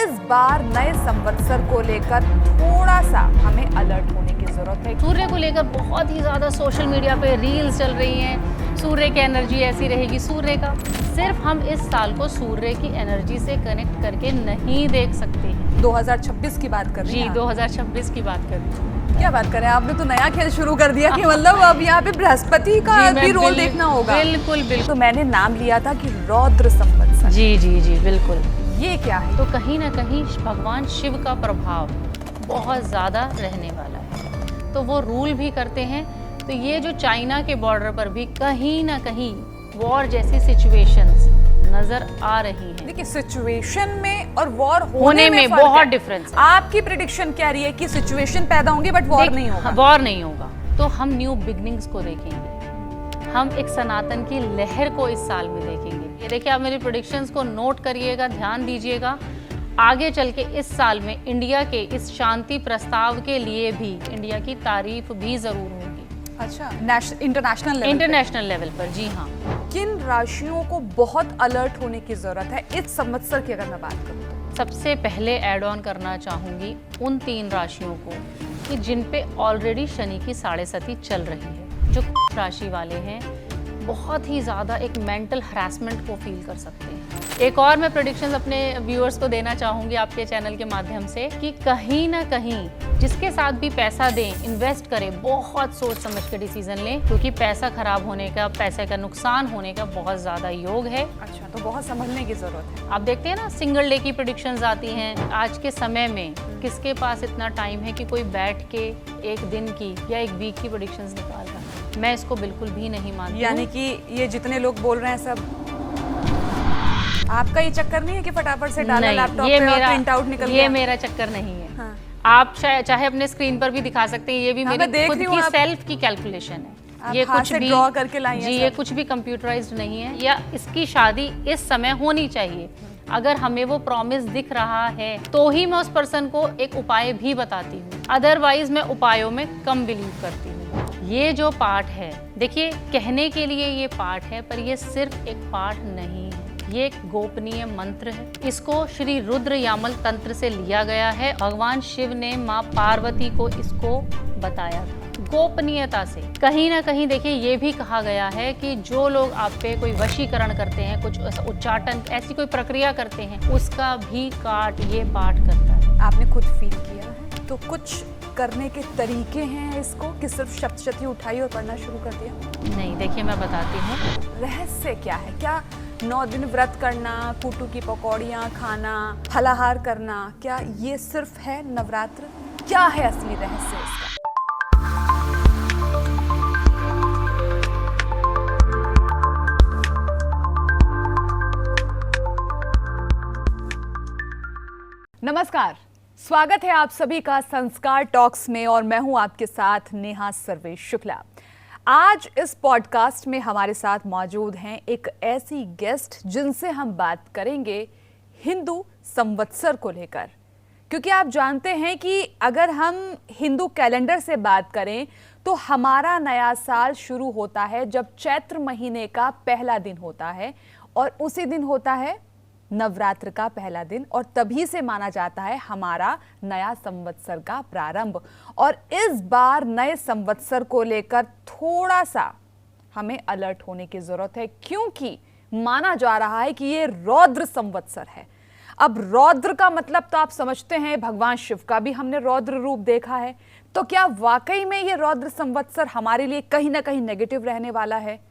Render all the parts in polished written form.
इस बार नए संवत्सर को लेकर थोड़ा सा हमें अलर्ट होने की जरूरत है। सूर्य को लेकर बहुत ही ज़्यादा सोशल मीडिया पे रील्स चल रही हैं। सूर्य की एनर्जी ऐसी रहेगी। सूर्य का सिर्फ हम इस साल को सूर्य की एनर्जी से कनेक्ट करके नहीं देख सकते हैं। 2026 की बात कर रही हैं? जी, 2026 की बात कर रही हूँ। क्या बात करें, आपने तो नया खेल शुरू कर दिया कि मतलब अब यहाँ पे बृहस्पति का भी रोल देखना होगा। बिल्कुल बिल्कुल। तो मैंने नाम लिया था कि रौद्र संवत्सर। जी जी जी बिल्कुल। ये क्या है? तो कहीं ना कहीं भगवान शिव का प्रभाव बहुत ज़्यादा रहने वाला है, तो वो रूल भी करते हैं। तो ये जो चाइना के बॉर्डर पर भी कहीं ना कहीं वॉर जैसी सिचुएशंस नजर आ रही हैं। देखिए, सिचुएशन में और वॉर होने में फर्क बहुत है। डिफरेंस है। आपकी प्रेडिक्शन कह रही है कि सिचुएशन पैदा होंगे बट वॉर नहीं होगा। वॉर नहीं होगा। तो हम न्यू बिगनिंग्स को देखेंगे, हम एक सनातन की लहर को इस साल में देखेंगे। ये देखिए, आप मेरी प्रेडिक्शंस को नोट करिएगा, ध्यान दीजिएगा। आगे चल के इस साल में इंडिया के इस शांति प्रस्ताव के लिए भी इंडिया की तारीफ भी जरूर होगी। अच्छा, इंटरनेशनल लेवल पर। जी हाँ। किन राशियों को बहुत अलर्ट होने की जरूरत है इस संवत्सर की, अगर मैं बात करूं तो? सबसे पहले ऐड ऑन करना चाहूंगी उन 3 राशियों को कि जिन पे ऑलरेडी शनि की 7.5 चल रही है। जो राशि वाले हैं बहुत ही ज़्यादा एक मेंटल हरासमेंट को फील कर सकते हैं। एक और मैं प्रेडिक्शंस अपने व्यूअर्स को देना चाहूँगी आपके चैनल के माध्यम से कि कहीं ना कहीं जिसके साथ भी पैसा दें, इन्वेस्ट करें, बहुत सोच समझ के डिसीजन लें, क्योंकि पैसा खराब होने का, पैसे का नुकसान होने का बहुत ज़्यादा योग है। अच्छा, तो बहुत संभलने की जरूरत है। आप देखते हैं ना, सिंगल डे की प्रेडिक्शंस आती हैं। आज के समय में किसके पास इतना टाइम है कि कोई बैठ के एक दिन की या एक वीक की प्रेडिक्शंस निकाल रहा है? मैं इसको बिल्कुल भी नहीं मानती। यानी कि ये जितने लोग बोल रहे हैं सब आपका ये चक्कर नहीं है कि फटाफट से डाला लैपटॉप पे और प्रिंट आउट निकल गया? ये मेरा चक्कर नहीं है। हाँ। आप चाहे अपने स्क्रीन पर भी दिखा सकते हैं। ये भी हाँ, मेरी खुद की सेल्फ की कैलकुलेशन है। ये कुछ भी ड्रॉ करके लाई है। जी, ये कुछ भी कंप्यूटराइज्ड नहीं है। या इसकी शादी इस समय होनी चाहिए। अगर हमें वो प्रॉमिस दिख रहा है तो ही मैं उस पर्सन को एक उपाय भी बताती हूँ, अदरवाइज मैं उपायों में कम बिलीव करती हूँ। ये जो पाठ है, देखिए, कहने के लिए ये पाठ है, पर ये सिर्फ एक पाठ नहीं है, ये एक गोपनीय मंत्र है। इसको श्री रुद्र यामल तंत्र से लिया गया है। भगवान शिव ने माँ पार्वती को इसको बताया था गोपनीयता से। कहीं ना कहीं देखिए, ये भी कहा गया है कि जो लोग आप पे कोई वशीकरण करते हैं, कुछ उच्चाटन, ऐसी कोई प्रक्रिया करते हैं, उसका भी काट ये पाठ करता है। आपने खुद फील किया है? तो कुछ करने के तरीके हैं इसको कि सिर्फ सप्तशती उठाई और पढ़ना शुरू कर दिया? नहीं, देखिए मैं बताती हूँ। रहस्य क्या है? क्या 9 दिन व्रत करना, कूटू की पकौड़ियाँ खाना, फलाहार करना, क्या ये सिर्फ है नवरात्र? क्या है असली रहस्य इसका? नमस्कार, स्वागत है आप सभी का संस्कार टॉक्स में और मैं हूं आपके साथ नेहा सर्वेश शुक्ला। आज इस पॉडकास्ट में हमारे साथ मौजूद हैं एक ऐसी गेस्ट जिनसे हम बात करेंगे हिंदू संवत्सर को लेकर, क्योंकि आप जानते हैं कि अगर हम हिंदू कैलेंडर से बात करें तो हमारा नया साल शुरू होता है जब चैत्र महीने का पहला दिन होता है और उसी दिन होता है नवरात्र का पहला दिन, और तभी से माना जाता है हमारा नया संवत्सर का प्रारंभ। और इस बार नए संवत्सर को लेकर थोड़ा सा हमें अलर्ट होने की जरूरत है, क्योंकि माना जा रहा है कि ये रौद्र संवत्सर है। अब रौद्र का मतलब तो आप समझते हैं, भगवान शिव का भी हमने रौद्र रूप देखा है। तो क्या वाकई में ये रौद्र संवत्सर हमारे लिए कहीं ना कहीं नेगेटिव रहने वाला है?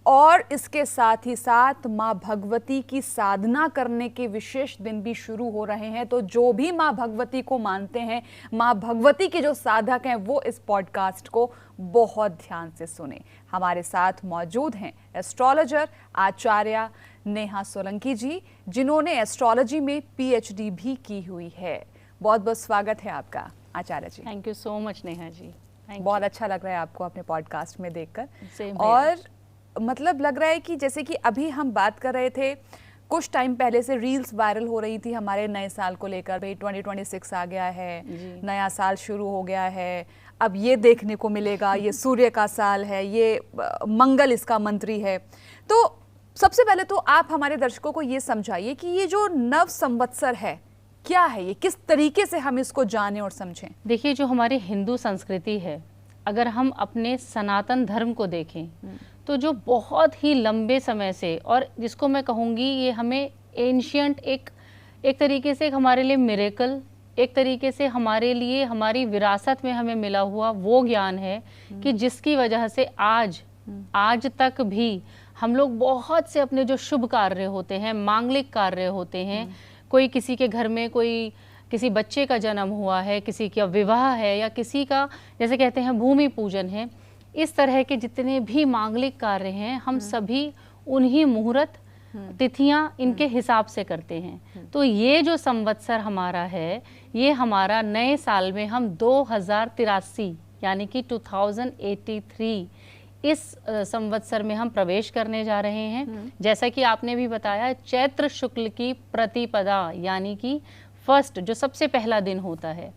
और इसके साथ ही साथ माँ भगवती की साधना करने के विशेष दिन भी शुरू हो रहे हैं। तो जो भी माँ भगवती को मानते हैं, माँ भगवती के जो साधक हैं, वो इस पॉडकास्ट को बहुत ध्यान से सुने। हमारे साथ मौजूद हैं एस्ट्रोलॉजर आचार्य नेहा सोलंकी जी, जिन्होंने एस्ट्रोलॉजी में PhD भी की हुई है। बहुत बहुत स्वागत है आपका Acharya ji. Thank you so much Neha ji. बहुत अच्छा लग रहा है आपको अपने पॉडकास्ट में देखकर। और मतलब लग रहा है कि जैसे कि अभी हम बात कर रहे थे, कुछ टाइम पहले से रील्स वायरल हो रही थी हमारे नए साल को लेकर। भाई 2026 आ गया है, नया साल शुरू हो गया है, अब ये देखने को मिलेगा, ये सूर्य का साल है, ये मंगल इसका मंत्री है। तो सबसे पहले तो आप हमारे दर्शकों को ये समझाइए कि ये जो नव संवत्सर है क्या है ये, किस तरीके से हम इसको जानें और समझें? देखिए, जो हमारी हिंदू संस्कृति है, अगर हम अपने सनातन धर्म को देखें तो जो बहुत ही लंबे समय से, और जिसको मैं कहूँगी ये हमें एंशियंट एक तरीके से हमारे लिए मिरेकल, एक तरीके से हमारे लिए हमारी विरासत में हमें मिला हुआ वो ज्ञान है कि जिसकी वजह से आज तक भी हम लोग बहुत से अपने जो शुभ कार्य होते हैं, मांगलिक कार्य होते हैं, कोई किसी के घर में किसी बच्चे का जन्म हुआ है, किसी का विवाह है, या किसी का जैसे कहते हैं भूमि पूजन है, इस तरह के जितने भी मांगलिक कार्य हैं हम सभी उन्हीं मुहूर्त तिथियां इनके हिसाब से करते हैं। तो ये जो संवत्सर हमारा है, ये हमारा नए साल में हम 2083 यानी कि 2083 इस संवत्सर में हम प्रवेश करने जा रहे हैं। जैसा कि आपने भी बताया, चैत्र शुक्ल की प्रतिपदा यानी कि फर्स्ट, जो सबसे पहला दिन होता है,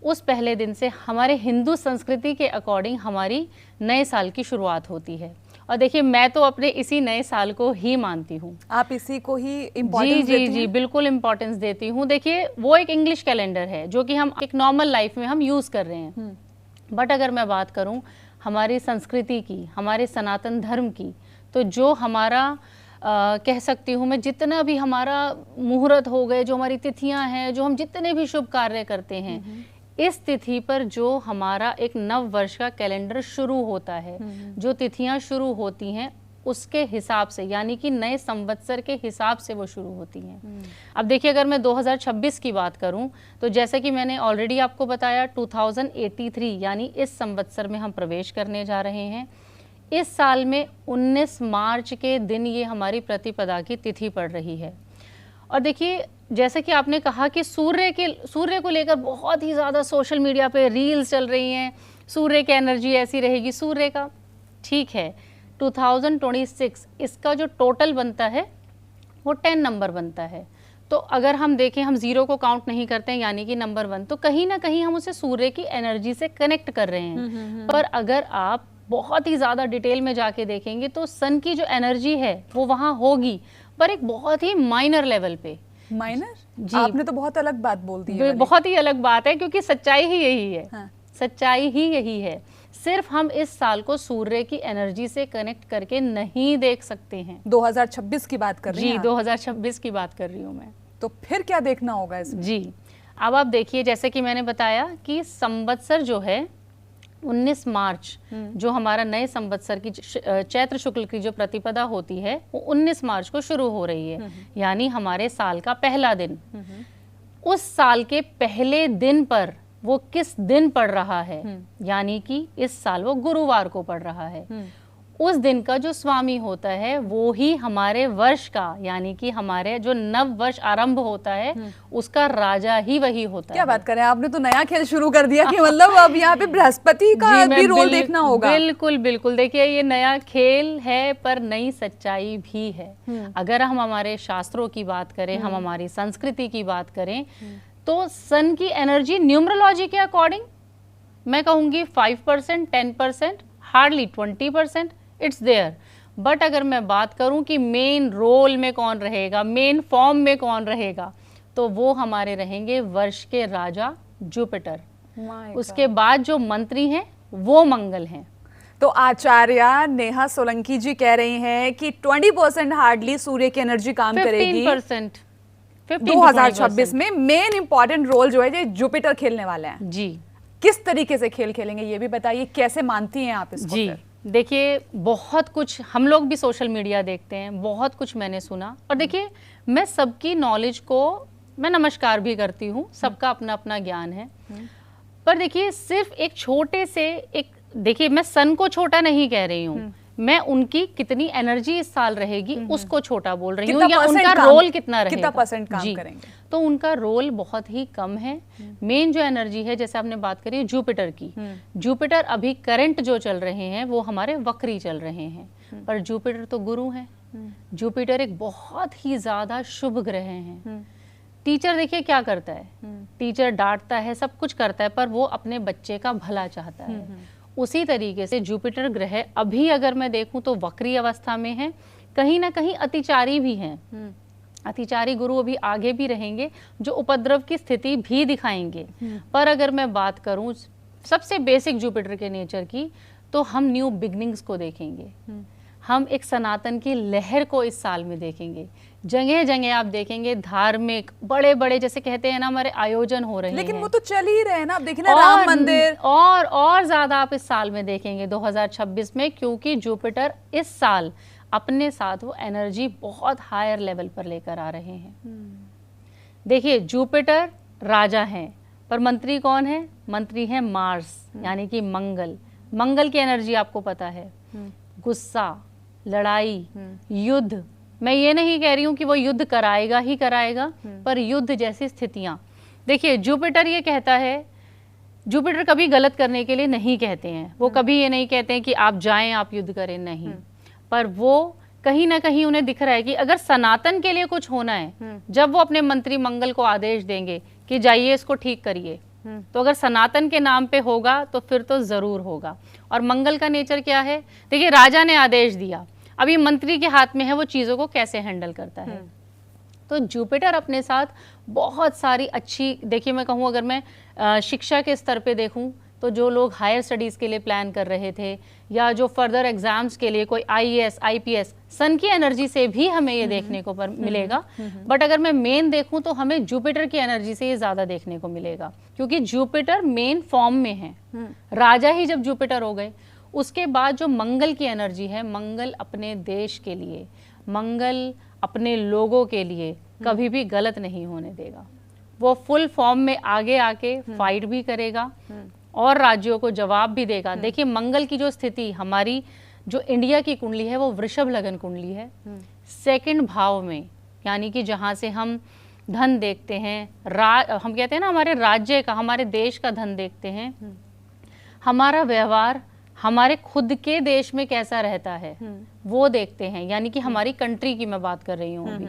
उस पहले दिन से हमारे हिंदू संस्कृति के अकॉर्डिंग हमारी नए साल की शुरुआत होती है। और देखिए, मैं तो अपने इसी नए साल को ही मानती हूँ। आप इसी को ही इम्पोर्टेंस देती हैं? जी, बिल्कुल इम्पोर्टेंस देती हूँ। देखिए, वो एक इंग्लिश कैलेंडर है जो कि हम एक नॉर्मल लाइफ में हम यूज़ कर रहे हैं, बट अगर मैं बात करूँ हमारी संस्कृति की, हमारे सनातन धर्म की, तो जो हमारा कह सकती हूँ मैं, जितना भी हमारा मुहूर्त हो गए, जो हमारी तिथियां हैं, जो हम जितने भी शुभ कार्य करते हैं, इस तिथि पर जो हमारा एक नव वर्ष का कैलेंडर शुरू होता है, जो तिथियां शुरू होती हैं उसके हिसाब से, यानी कि नए संवत्सर के हिसाब से वो शुरू होती हैं। अब देखिए, अगर मैं 2026 की बात करूं तो जैसे कि मैंने ऑलरेडी आपको बताया, 2083 यानी इस संवत्सर में हम प्रवेश करने जा रहे हैं। इस साल में 19 मार्च के दिन ये हमारी प्रतिपदा की तिथि पड़ रही है। और देखिए, जैसे कि आपने कहा कि सूर्य को लेकर बहुत ही ज़्यादा सोशल मीडिया पे रील्स चल रही हैं, सूर्य की एनर्जी ऐसी रहेगी, सूर्य का, ठीक है, 2026 इसका जो टोटल बनता है वो 10 नंबर बनता है। तो अगर हम देखें, हम 0 को काउंट नहीं करते हैं यानी कि नंबर 1, तो कहीं ना कहीं हम उसे सूर्य की एनर्जी से कनेक्ट कर रहे हैं। पर अगर आप बहुत ही ज़्यादा डिटेल में जाके देखेंगे तो सन की जो एनर्जी है वो वहाँ होगी, पर एक बहुत ही माइनर लेवल पे। माइनर? जी, आपने तो बहुत अलग बात बोल दी है। बहुत ही अलग बात है, क्योंकि सच्चाई ही यही है। हाँ। सच्चाई ही यही है। सिर्फ हम इस साल को सूर्य की एनर्जी से कनेक्ट करके नहीं देख सकते हैं। 2026 की बात कर रही हैं? जी, 2026 की बात कर रही हूँ मैं। तो फिर क्या देखना होगा इसमें? जी, अब आप देखिए, जैसे कि मैंने बताया कि संवत्सर जो है 19 मार्च, जो हमारा नए संवत्सर की चैत्र शुक्ल की जो प्रतिपदा होती है वो 19 मार्च को शुरू हो रही है, यानी हमारे साल का पहला दिन। उस साल के पहले दिन पर वो किस दिन पड़ रहा है, यानी कि इस साल वो गुरुवार को पड़ रहा है। उस दिन का जो स्वामी होता है वो ही हमारे वर्ष का, यानी कि हमारे जो नव वर्ष आरंभ होता है उसका राजा ही वही होता है। क्या बात करें, आपने तो नया खेल शुरू कर दिया कि मतलब अब यहाँ पे बृहस्पति का भी रोल देखना होगा। बिल्कुल बिल्कुल, देखिए, ये नया खेल है पर नई सच्चाई भी है। अगर हम हमारे शास्त्रों की बात करें, हम हमारी संस्कृति की बात करें, तो सन की एनर्जी न्यूमरोलॉजी के अकॉर्डिंग मैं कहूँगी 5%, 10%, हार्डली 20% इट्स देयर। बट अगर मैं बात करूं कि मेन रोल में कौन रहेगा, मेन फॉर्म में कौन रहेगा, तो वो हमारे रहेंगे वर्ष के राजा जुपिटर। उसके बाद जो मंत्री हैं वो मंगल हैं। तो आचार्य नेहा सोलंकी जी कह रही हैं कि 20% हार्डली सूर्य की एनर्जी काम करेगी। 15% 2026 में मेन इंपॉर्टेंट रोल जो है ये जुपिटर खेलने वाले हैं। जी, किस तरीके से खेल खेलेंगे ये भी बताइए, कैसे मानती हैं आप इसको? जी, देखिए, बहुत कुछ हम लोग भी सोशल मीडिया देखते हैं, बहुत कुछ मैंने सुना, और देखिए, मैं सबकी नॉलेज को मैं नमस्कार भी करती हूँ, सबका अपना अपना ज्ञान है। पर देखिए, सिर्फ एक छोटे से देखिए, मैं सन को छोटा नहीं कह रही हूँ, मैं उनकी कितनी एनर्जी इस साल रहेगी उसको छोटा बोल रही हूँ, या उनका रोल कितना रहेगा, कितना परसेंट काम करेंगे। तो उनका रोल बहुत ही कम है। मेन जो एनर्जी है, जैसे आपने बात करी जुपिटर की, जुपिटर अभी करंट जो चल रहे हैं वो हमारे वक्री चल रहे हैं, पर जुपिटर तो गुरु है। जुपिटर एक बहुत ही ज्यादा शुभ ग्रह हैं। टीचर देखिए क्या करता है, टीचर डांटता है, सब कुछ करता है, पर वो अपने बच्चे का भला चाहता है। उसी तरीके से जुपिटर ग्रह अभी अगर मैं देखूं तो वक्री अवस्था में है, कहीं ना कहीं अतिचारी भी हैं। अतिचारी गुरु अभी आगे भी रहेंगे, जो उपद्रव की स्थिति भी दिखाएंगे। पर अगर मैं बात करूं सबसे बेसिक जुपिटर के नेचर की, तो हम न्यू बिगनिंग्स को देखेंगे। हम एक सनातन की लहर को इस साल में देखेंगे। जगह जगह आप देखेंगे धार्मिक बड़े बड़े, जैसे कहते हैं ना, हमारे आयोजन हो रहे हैं। लेकिन वो तो चल ही रहे हैं ना, आप देखिए ना, राम मंदिर और ज्यादा आप इस साल में देखेंगे 2026 में, क्योंकि जुपिटर इस साल अपने साथ वो एनर्जी बहुत हायर लेवल पर लेकर आ रहे हैं। देखिए, जुपिटर राजा हैं, पर मंत्री कौन है? मंत्री है मार्स, यानी कि मंगल। मंगल की एनर्जी आपको पता है, गुस्सा, लड़ाई, युद्ध। मैं ये नहीं कह रही हूँ कि वो युद्ध कराएगा ही कराएगा, पर युद्ध जैसी स्थितियां। देखिए, जुपिटर ये कहता है, जुपिटर कभी गलत करने के लिए नहीं कहते हैं। वो कभी ये नहीं कहते हैं कि आप जाएं, आप युद्ध करें, नहीं। पर वो कहीं ना कहीं उन्हें दिख रहा है कि अगर सनातन के लिए कुछ होना है, जब वो अपने मंत्री मंगल को आदेश देंगे कि जाइए इसको ठीक करिए, तो अगर सनातन के नाम पे होगा तो फिर तो जरूर होगा। और मंगल का नेचर क्या है? देखिए, राजा ने आदेश दिया, अभी मंत्री के हाथ में है वो चीजों को कैसे हैंडल करता है। तो जुपिटर अपने साथ बहुत सारी अच्छी, देखिए मैं कहूँ, अगर मैं शिक्षा के स्तर पे देखूँ, तो जो लोग हायर स्टडीज़ के लिए प्लान कर रहे थे, या जो फर्दर एग्जाम्स के लिए कोई आईएएस, आईपीएस, सन की एनर्जी से भी हमें ये देखने को मिलेगा। बट अगर मैं मेन देखूं तो हमें जुपिटर की एनर्जी से ये ज़्यादा देखने को मिलेगा, क्योंकि जुपिटर मेन फॉर्म में है। राजा ही जब जुपिटर हो गए, उसके बाद जो मंगल की एनर्जी है, मंगल अपने देश के लिए, मंगल अपने लोगों के लिए कभी भी गलत नहीं होने देगा। वो फुल फॉर्म में आगे आके फाइट भी करेगा और राज्यों को जवाब भी देगा। देखिए, मंगल की जो स्थिति, हमारी जो इंडिया की कुंडली है वो वृषभ लगन कुंडली है, सेकंड भाव में, यानी कि जहाँ से हम धन देखते हैं, हम कहते हैं ना, हमारे राज्य का, हमारे देश का धन देखते हैं, हमारा व्यवहार हमारे खुद के देश में कैसा रहता है वो देखते हैं, यानी कि हमारी कंट्री की मैं बात कर रही हूँ अभी।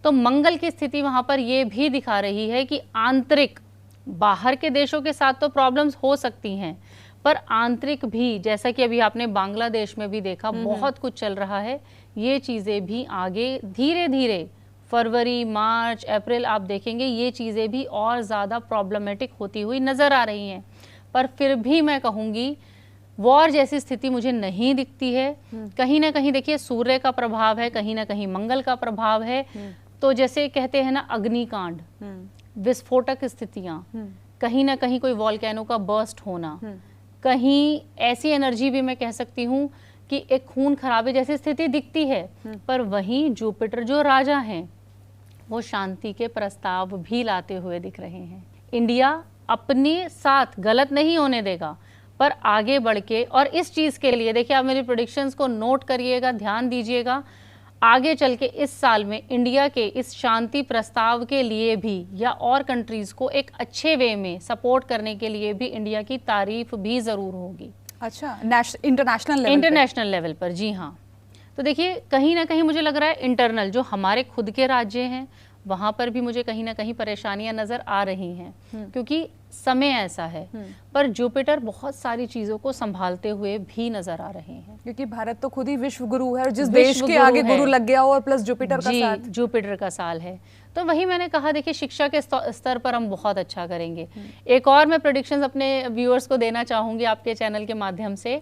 तो मंगल की स्थिति वहाँ पर ये भी दिखा रही है कि आंतरिक, बाहर के देशों के साथ तो प्रॉब्लम्स हो सकती हैं, पर आंतरिक भी, जैसा कि अभी आपने बांग्लादेश में भी देखा, बहुत कुछ चल रहा है। ये चीज़ें भी आगे धीरे धीरे फरवरी, मार्च, अप्रैल आप देखेंगे ये चीज़ें भी और ज़्यादा प्रॉब्लमेटिक होती हुई नज़र आ रही हैं। पर फिर भी मैं कहूँगी वॉर जैसी स्थिति मुझे नहीं दिखती है। कहीं ना कहीं देखिए, सूर्य का प्रभाव है, कहीं ना कहीं मंगल का प्रभाव है। तो जैसे कहते हैं ना, अग्निकांड, विस्फोटक स्थितियां, कहीं ना कहीं कोई वॉल्केनो का बर्स्ट होना, कहीं ऐसी एनर्जी भी मैं कह सकती हूँ कि एक खून खराबे जैसी स्थिति दिखती है। पर वहीं जुपिटर जो राजा हैं, वो शांति के प्रस्ताव भी लाते हुए दिख रहे हैं। इंडिया अपने साथ गलत नहीं होने देगा, पर आगे बढ़ के, और इस चीज़ के लिए देखिए, आप मेरी प्रेडिक्शंस को नोट करिएगा, ध्यान दीजिएगा। आगे चल के इस साल में इंडिया के इस शांति प्रस्ताव के लिए भी, या और कंट्रीज़ को एक अच्छे वे में सपोर्ट करने के लिए भी, इंडिया की तारीफ भी ज़रूर होगी। अच्छा, इंटरनेशनल लेवल पर, जी हाँ। तो देखिए, कहीं ना कहीं मुझे लग रहा है इंटरनल, जो हमारे खुद के राज्य हैं, वहाँ पर भी मुझे कहीं ना कहीं परेशानियां नज़र आ रही हैं, क्योंकि समय ऐसा है। पर जुपिटर बहुत सारी चीज़ों को संभालते हुए भी नज़र आ रहे हैं, क्योंकि भारत तो खुद ही विश्व गुरु है, और जिस देश के आगे गुरु लग गया हो, और प्लस जुपिटर का साथ, जुपिटर का साल है। तो वही मैंने कहा, देखिए, शिक्षा के स्तर पर हम बहुत अच्छा करेंगे। एक और मैं प्रेडिक्शंस अपने व्यूअर्स को देना चाहूँगी आपके चैनल के माध्यम से,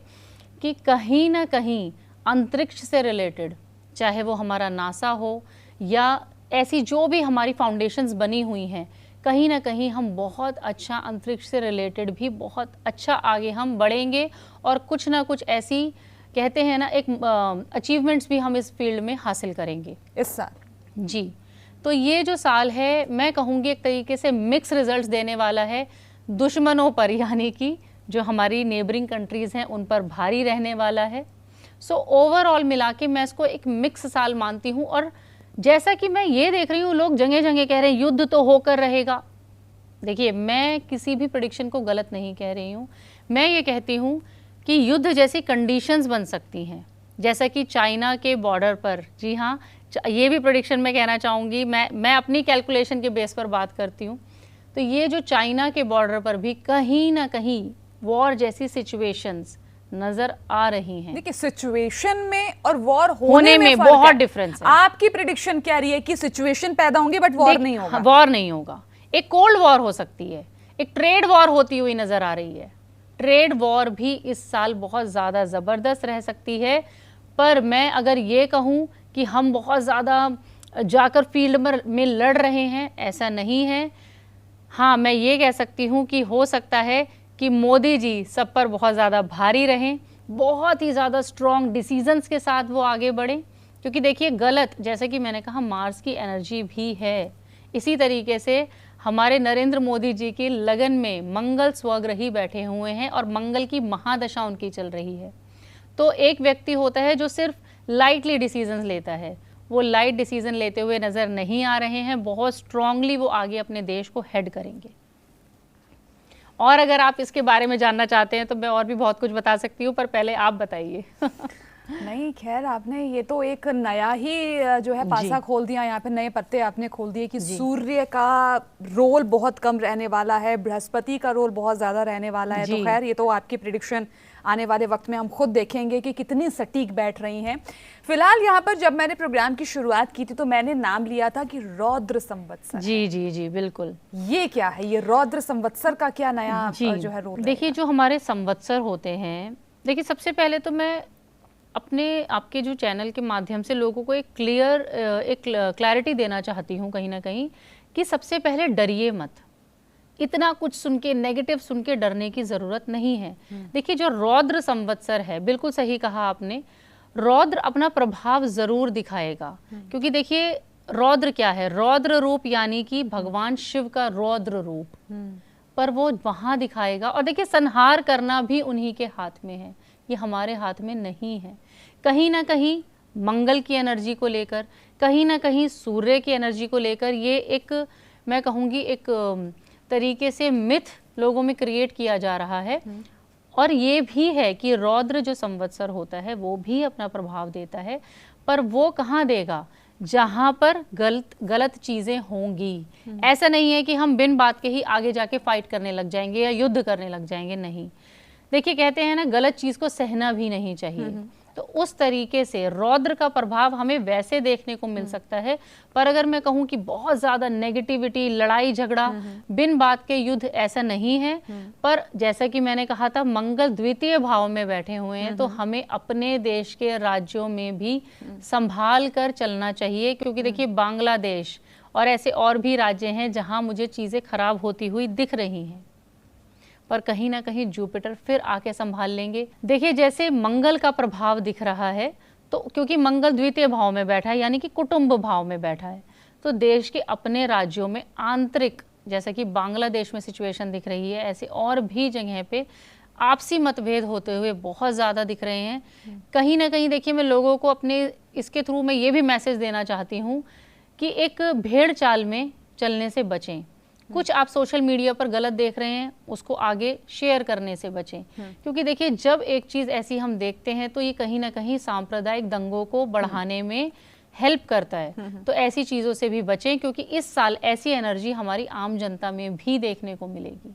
कि कहीं ना कहीं अंतरिक्ष से रिलेटेड, चाहे वो हमारा नासा हो या ऐसी जो भी हमारी फाउंडेशंस बनी हुई हैं, कहीं ना कहीं हम बहुत अच्छा अंतरिक्ष से रिलेटेड भी बहुत अच्छा आगे हम बढ़ेंगे, और कुछ ना कुछ ऐसी, कहते हैं ना, एक अचीवमेंट्स भी हम इस फील्ड में हासिल करेंगे इस साल। जी, तो ये जो साल है, मैं कहूँगी एक तरीके से मिक्स रिजल्ट्स देने वाला है। दुश्मनों पर, यानी कि जो हमारी नेबरिंग कंट्रीज़ हैं, उन पर भारी रहने वाला है। सो ओवरऑल मिला के मैं इसको एक मिक्स साल मानती हूँ। और जैसा कि मैं ये देख रही हूँ, लोग जगह जगह कह रहे हैं युद्ध तो होकर रहेगा। देखिए, मैं किसी भी प्रेडिक्शन को गलत नहीं कह रही हूँ। मैं ये कहती हूँ कि युद्ध जैसी कंडीशंस बन सकती हैं, जैसा कि चाइना के बॉर्डर पर। जी हाँ, ये भी प्रेडिक्शन मैं कहना चाहूँगी, मैं अपनी कैलकुलेशन के बेस पर बात करती हूँ। तो ये जो चाइना के बॉर्डर पर भी कहीं ना कहीं वॉर जैसी सिचुएशंस नजर आ रही हैं। देखिए सिचुएशन में और वॉर होने में फर्क बहुत है। डिफरेंस है। आपकी प्रिडिक्शन क्या रही है कि सिचुएशन पैदा होंगे बट वॉर नहीं होगा? वॉर नहीं होगा। एक कोल्ड वॉर हो सकती है, एक ट्रेड वॉर होती हुई नजर आ रही है। ट्रेड वॉर भी इस साल बहुत ज़्यादा ज़बरदस्त रह सकती है। पर मैं अगर ये कहूँ कि हम बहुत ज़्यादा जाकर फील्ड में लड़ रहे हैं, ऐसा नहीं है। हाँ, मैं ये कह सकती हूँ कि हो सकता है कि मोदी जी सब पर बहुत ज़्यादा भारी रहें, बहुत ही ज़्यादा स्ट्रॉन्ग डिसीजंस के साथ वो आगे बढ़ें। क्योंकि देखिए गलत, जैसे कि मैंने कहा, मार्स की एनर्जी भी है। इसी तरीके से हमारे नरेंद्र मोदी जी की लगन में मंगल स्वग्रही बैठे हुए हैं और मंगल की महादशा उनकी चल रही है। तो एक व्यक्ति होता है जो सिर्फ लाइटली डिसीजंस लेता है, वो लाइट डिसीजन लेते हुए नज़र नहीं आ रहे हैं। बहुत स्ट्रांगली वो आगे अपने देश को हेड करेंगे। और अगर आप इसके बारे में जानना चाहते हैं तो मैं और भी बहुत कुछ बता सकती हूँ, पर पहले आप बताइए। नहीं, खैर आपने ये तो एक नया ही जो है पासा खोल दिया, यहाँ पे नए पत्ते आपने खोल दिए कि सूर्य का रोल बहुत कम रहने वाला है, बृहस्पति का रोल बहुत ज्यादा रहने वाला है। तो खैर ये तो आपकी प्रिडिक्शन आने वाले वक्त में हम खुद देखेंगे कि कितनी सटीक बैठ रही हैं। फिलहाल यहाँ पर जब मैंने प्रोग्राम की शुरुआत की थी तो मैंने नाम लिया था कि रौद्र संवत्सर। जी जी जी बिल्कुल। ये क्या है, ये रौद्र संवत्सर का क्या नया जो है रोल? देखिए जो हमारे संवत्सर होते हैं, देखिए सबसे पहले तो मैं अपने आपके जो चैनल के माध्यम से लोगों को एक क्लैरिटी देना चाहती हूँ कहीं ना कहीं, कि सबसे पहले डरिए मत। इतना कुछ सुन के, नेगेटिव सुन के डरने की ज़रूरत नहीं है। देखिए जो रौद्र संवत्सर है, बिल्कुल सही कहा आपने, रौद्र अपना प्रभाव ज़रूर दिखाएगा। क्योंकि देखिए रौद्र क्या है, रौद्र रूप यानी कि भगवान शिव का रौद्र रूप, पर वो वहाँ दिखाएगा। और देखिए संहार करना भी उन्हीं के हाथ में है, ये हमारे हाथ में नहीं है। कहीं ना कहीं मंगल की एनर्जी को लेकर, कहीं ना कहीं सूर्य की एनर्जी को लेकर, ये एक, मैं कहूँगी एक तरीके से मिथ लोगों में क्रिएट किया जा रहा है। और ये भी है कि रौद्र जो संवत्सर होता है वो भी अपना प्रभाव देता है, पर वो कहाँ देगा, जहाँ पर गलत चीज़ें होंगी। ऐसा नहीं है कि हम बिन बात के ही आगे जाके फाइट करने लग जाएंगे या युद्ध करने लग जाएंगे, नहीं। देखिए कहते हैं ना, गलत चीज़ को सहना भी नहीं चाहिए। तो उस तरीके से रौद्र का प्रभाव हमें वैसे देखने को मिल सकता है। पर अगर मैं कहूँ कि बहुत ज़्यादा नेगेटिविटी, लड़ाई झगड़ा, बिन बात के युद्ध, ऐसा नहीं है। पर जैसा कि मैंने कहा था, मंगल द्वितीय भाव में बैठे हुए हैं, तो हमें अपने देश के राज्यों में भी संभाल कर चलना चाहिए। क्योंकि देखिए बांग्लादेश और ऐसे और भी राज्य हैं जहाँ मुझे चीज़ें खराब होती हुई दिख रही हैं, पर कहीं ना कहीं जुपिटर फिर आके संभाल लेंगे। देखिए जैसे मंगल का प्रभाव दिख रहा है, तो क्योंकि मंगल द्वितीय भाव में बैठा है यानी कि कुटुंब भाव में बैठा है, तो देश के अपने राज्यों में आंतरिक, जैसा कि बांग्लादेश में सिचुएशन दिख रही है, ऐसे और भी जगह पे आपसी मतभेद होते हुए बहुत ज़्यादा दिख रहे हैं। कहीं ना कहीं देखिए मैं लोगों को अपने इसके थ्रू मैं ये भी मैसेज देना चाहती हूँ कि एक भेड़ चाल में चलने से बचें। कुछ आप सोशल मीडिया पर गलत देख रहे हैं, उसको आगे शेयर करने से बचें। क्योंकि देखिए जब एक चीज़ ऐसी हम देखते हैं तो ये कहीं ना कहीं सांप्रदायिक दंगों को बढ़ाने में हेल्प करता है। तो ऐसी चीज़ों से भी बचें, क्योंकि इस साल ऐसी एनर्जी हमारी आम जनता में भी देखने को मिलेगी।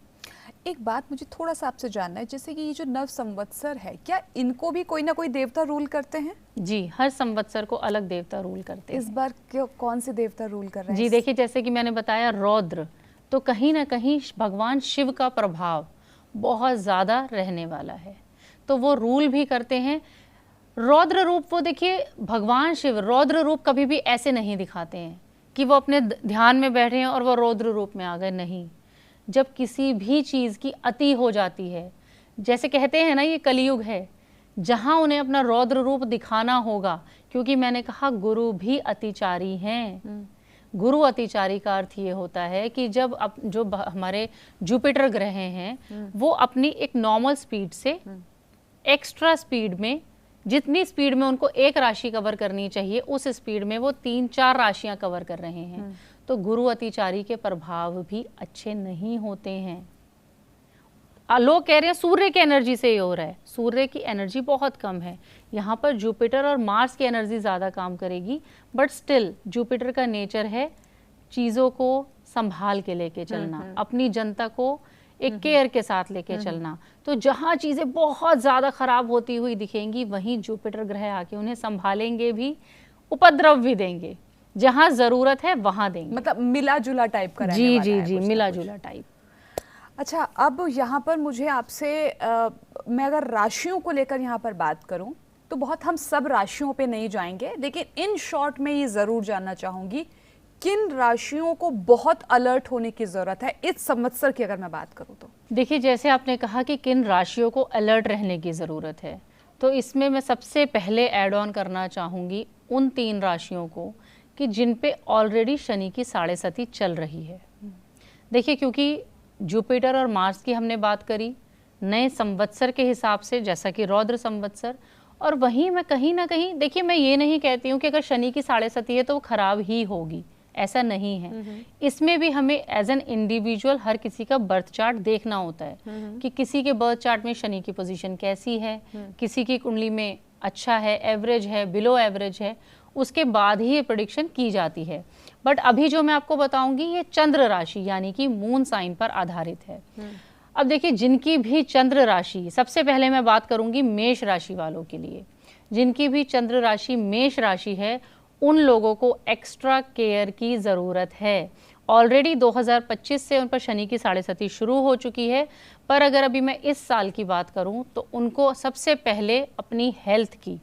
एक बात मुझे थोड़ा सा आपसे जानना है, जैसे कि ये जो नव संवत्सर है, क्या इनको भी कोई ना कोई देवता रूल करते हैं? जी, हर संवत्सर को अलग देवता रूल करते हैं। इस बार कौन से देवता रूल कर रहे हैं? जी देखिए, जैसे कि मैंने बताया रौद्र, तो कहीं ना कहीं भगवान शिव का प्रभाव बहुत ज़्यादा रहने वाला है, तो वो रूल भी करते हैं। रौद्र रूप, वो देखिए भगवान शिव रौद्र रूप कभी भी ऐसे नहीं दिखाते हैं कि वो अपने ध्यान में बैठे हैं और वो रौद्र रूप में आ गए, नहीं। जब किसी भी चीज़ की अति हो जाती है, जैसे कहते हैं ना ये कलयुग है, जहाँ उन्हें अपना रौद्र रूप दिखाना होगा। क्योंकि मैंने कहा गुरु भी अतिचारी हैं। गुरु अतिचारी का अर्थ ये होता है कि जब जो हमारे जुपिटर ग्रह हैं वो अपनी एक नॉर्मल स्पीड से एक्स्ट्रा स्पीड में, जितनी स्पीड में उनको एक राशि कवर करनी चाहिए उस स्पीड में वो 3-4 राशियां कवर कर रहे हैं। तो गुरु अतिचारी के प्रभाव भी अच्छे नहीं होते हैं। लोग कह रहे हैं सूर्य की एनर्जी से ही हो रहा है, सूर्य की एनर्जी बहुत कम है। यहाँ पर जुपिटर और मार्स की एनर्जी ज़्यादा काम करेगी, बट स्टिल जुपिटर का नेचर है चीज़ों को संभाल के लेके चलना, अपनी जनता को एक केयर के साथ लेके चलना। तो जहाँ चीज़ें बहुत ज़्यादा खराब होती हुई दिखेंगी वहीं जुपिटर ग्रह आके उन्हें संभालेंगे भी, उपद्रव भी देंगे, जहाँ ज़रूरत है वहाँ देंगे। मतलब मिला जुला टाइप का रहने जी वाला जी है जी, कुछ ना मिला कुछ। जुला टाइप। अच्छा, अब यहाँ पर मुझे आपसे मैं अगर राशियों को लेकर यहाँ पर बात करूँ तो बहुत हम सब राशियों पे नहीं जाएंगे, लेकिन इन शॉर्ट में ये ज़रूर जानना चाहूँगी किन राशियों को बहुत अलर्ट होने की ज़रूरत है इस संवत्सर की अगर मैं बात करूँ तो। देखिए, जैसे आपने कहा कि किन राशियों को अलर्ट रहने की ज़रूरत है, तो इसमें मैं सबसे पहले ऐड ऑन करना चाहूँगी उन 3 राशियों को कि जिन पे ऑलरेडी शनि की साढ़े सती चल रही है। देखिए, क्योंकि जुपिटर और मार्स की हमने बात करी नए संवत्सर के हिसाब से, जैसा कि रौद्र संवत्सर, और वहीं मैं कहीं ना कहीं, देखिए मैं ये नहीं कहती हूँ कि अगर शनि की साढ़े सती है तो वो खराब ही होगी, ऐसा नहीं है। इसमें भी हमें एज एन इंडिविजुअल हर किसी का बर्थ चार्ट देखना होता है कि किसी के बर्थ चार्ट में शनि की पोजीशन कैसी है, किसी की कुंडली में अच्छा है, एवरेज है, बिलो एवरेज है, उसके बाद ही ये प्रेडिक्शन की जाती है। बट अभी जो मैं आपको बताऊंगी ये चंद्र राशि यानी कि मून साइन पर आधारित है। अब देखिए, जिनकी भी चंद्र राशि, सबसे पहले मैं बात करूंगी मेष राशि वालों के लिए, जिनकी भी चंद्र राशि मेष राशि है उन लोगों को एक्स्ट्रा केयर की ज़रूरत है। ऑलरेडी 2025 से उन पर शनि की साढ़े सती शुरू हो चुकी है, पर अगर अभी मैं इस साल की बात करूं तो उनको सबसे पहले अपनी हेल्थ की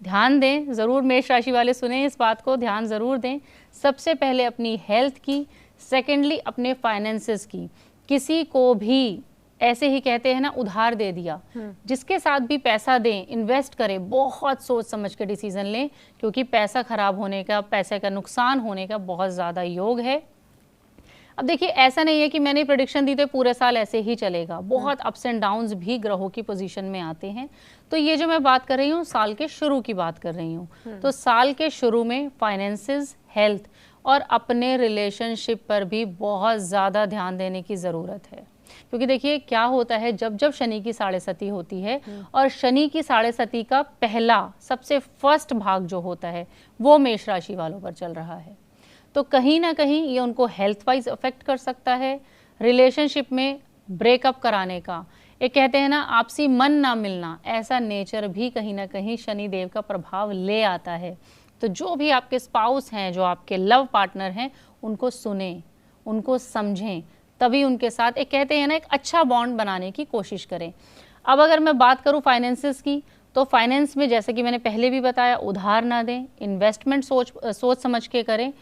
ध्यान दें। ज़रूर मेष राशि वाले सुने इस बात को, ध्यान ज़रूर दें। सबसे पहले अपनी हेल्थ की, सेकेंडली अपने फाइनेंसेस की। किसी को भी ऐसे ही कहते हैं ना उधार दे दिया, जिसके साथ भी पैसा दें, इन्वेस्ट करें, बहुत सोच समझ के डिसीजन लें, क्योंकि पैसा खराब होने का, पैसे का नुकसान होने का बहुत ज़्यादा योग है। अब देखिए, ऐसा नहीं है कि मैंने प्रेडिक्शन दी तो पूरे साल ऐसे ही चलेगा, बहुत अप्स एंड डाउन्स भी ग्रहों की पोजीशन में आते हैं। तो ये जो मैं बात कर रही हूँ साल के शुरू की बात कर रही हूँ, तो साल के शुरू में फाइनेंसेस, हेल्थ और अपने रिलेशनशिप पर भी बहुत ज़्यादा ध्यान देने की ज़रूरत है। क्योंकि देखिए क्या होता है, जब जब शनि की साढ़े सती होती है और शनि की साढ़े सती का पहला सबसे फर्स्ट भाग जो होता है वो मेष राशि वालों पर चल रहा है, तो कहीं ना कहीं ये उनको हेल्थ वाइज अफेक्ट कर सकता है। रिलेशनशिप में ब्रेकअप कराने का, एक कहते हैं ना आपसी मन ना मिलना, ऐसा नेचर भी कहीं ना कहीं शनि देव का प्रभाव ले आता है। तो जो भी आपके स्पाउस हैं, जो आपके लव पार्टनर हैं, उनको सुने, उनको समझें, तभी उनके साथ एक कहते हैं ना एक अच्छा बॉन्ड बनाने की कोशिश करें। अब अगर मैं बात करूं फाइनेंसेस की, तो फाइनेंस में जैसे कि मैंने पहले भी बताया, उधार ना दें, इन्वेस्टमेंट सोच समझ के करें।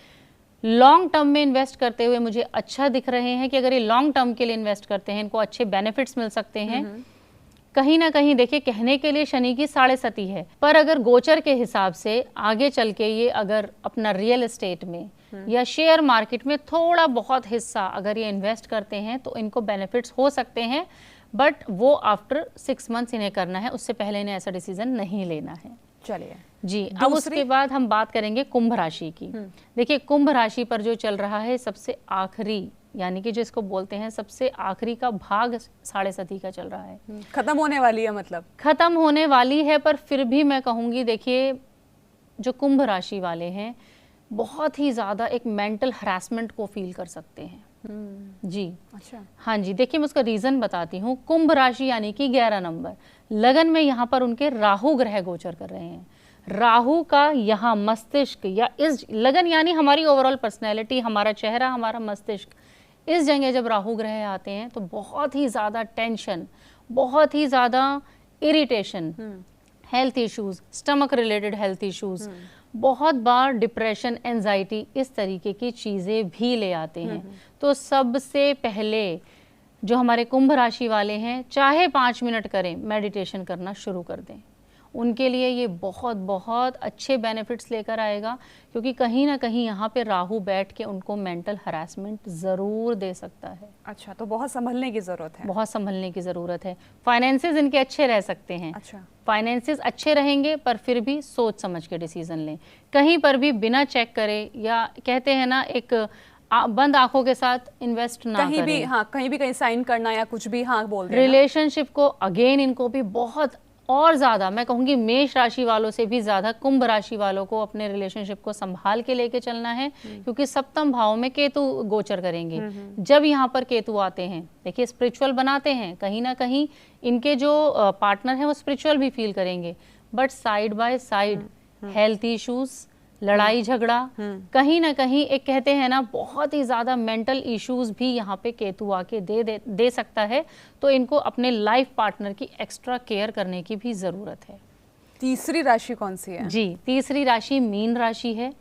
लॉन्ग टर्म में इन्वेस्ट करते हुए मुझे अच्छा दिख रहे हैं कि अगर ये लॉन्ग टर्म के लिए इन्वेस्ट करते हैं, इनको अच्छे बेनिफिट्स मिल सकते हैं। कहीं ना कहीं देखिए, कहने के लिए शनि की साढ़े सती है, पर अगर गोचर के हिसाब से आगे चल के ये अगर अपना रियल एस्टेट में या शेयर मार्केट में थोड़ा बहुत हिस्सा अगर ये इन्वेस्ट करते हैं तो इनको बेनिफिट्स हो सकते हैं, बट वो आफ्टर 6 मंथ्स इन्हें करना है, उससे पहले इन्हें ऐसा डिसीजन नहीं लेना है। चलिए जी, अब उसके बाद हम बात करेंगे कुंभ राशि की। देखिए, कुंभ राशि पर जो चल रहा है सबसे आखिरी, यानी कि जिसको बोलते हैं सबसे आखिरी का भाग साढ़े सती का चल रहा है, खत्म होने वाली है, मतलब खत्म होने वाली है। पर फिर भी मैं कहूँगी, देखिए जो कुंभ राशि वाले हैं बहुत ही ज़्यादा एक मेंटल हरासमेंट को फील कर सकते हैं। जी अच्छा, हाँ जी, देखिए मैं उसका रीज़न बताती हूँ। कुंभ राशि यानी कि 11 नंबर लगन में यहाँ पर उनके राहु ग्रह गोचर कर रहे हैं। राहु का यहाँ मस्तिष्क या इस लगन यानी हमारी ओवरऑल पर्सनैलिटी, हमारा चेहरा, हमारा मस्तिष्क, इस जगह जब राहु ग्रह आते हैं तो बहुत ही ज़्यादा टेंशन, बहुत ही ज़्यादा irritation, health issues, stomach related health issues, बहुत बार डिप्रेशन, एंजाइटी, इस तरीके की चीज़ें भी ले आते हैं। तो सबसे पहले जो हमारे कुंभ राशि वाले हैं, चाहे 5 मिनट करें, मेडिटेशन करना शुरू कर दें। उनके लिए ये बहुत बहुत अच्छे बेनिफिट्स लेकर आएगा, क्योंकि कहीं ना कहीं यहाँ पे राहु बैठ के उनको मेंटल हरासमेंट ज़रूर दे सकता है। अच्छा, तो बहुत संभलने की ज़रूरत है। बहुत संभलने की ज़रूरत है। फाइनेंसेस इनके अच्छे रह सकते हैं। अच्छा, फाइनेंसेस अच्छे रहेंगे, पर फिर भी सोच समझ के डिसीजन लें। कहीं पर भी बिना चेक करे, या कहते हैं ना एक बंद आंखों के साथ इन्वेस्ट ना करें। कहीं भी कहीं साइन करना या कुछ भी बोल देना। रिलेशनशिप को अगेन इनको भी बहुत और ज़्यादा मैं कहूँगी मेष राशि वालों से भी ज़्यादा कुंभ राशि वालों को अपने रिलेशनशिप को संभाल के लेके चलना है, क्योंकि सप्तम भाव में केतु गोचर करेंगे। जब यहाँ पर केतु आते हैं, देखिए स्पिरिचुअल बनाते हैं, कहीं ना कहीं इनके जो पार्टनर हैं वो स्पिरिचुअल भी फील करेंगे, but side by side health issues, लड़ाई झगड़ा, कहीं ना कहीं एक कहते हैं ना बहुत ही ज़्यादा मेंटल इश्यूज भी यहाँ पे केतु आके दे सकता है। तो इनको अपने लाइफ पार्टनर की एक्स्ट्रा केयर करने की भी ज़रूरत है। तीसरी राशि कौन सी है? जी, तीसरी राशि मीन राशि है।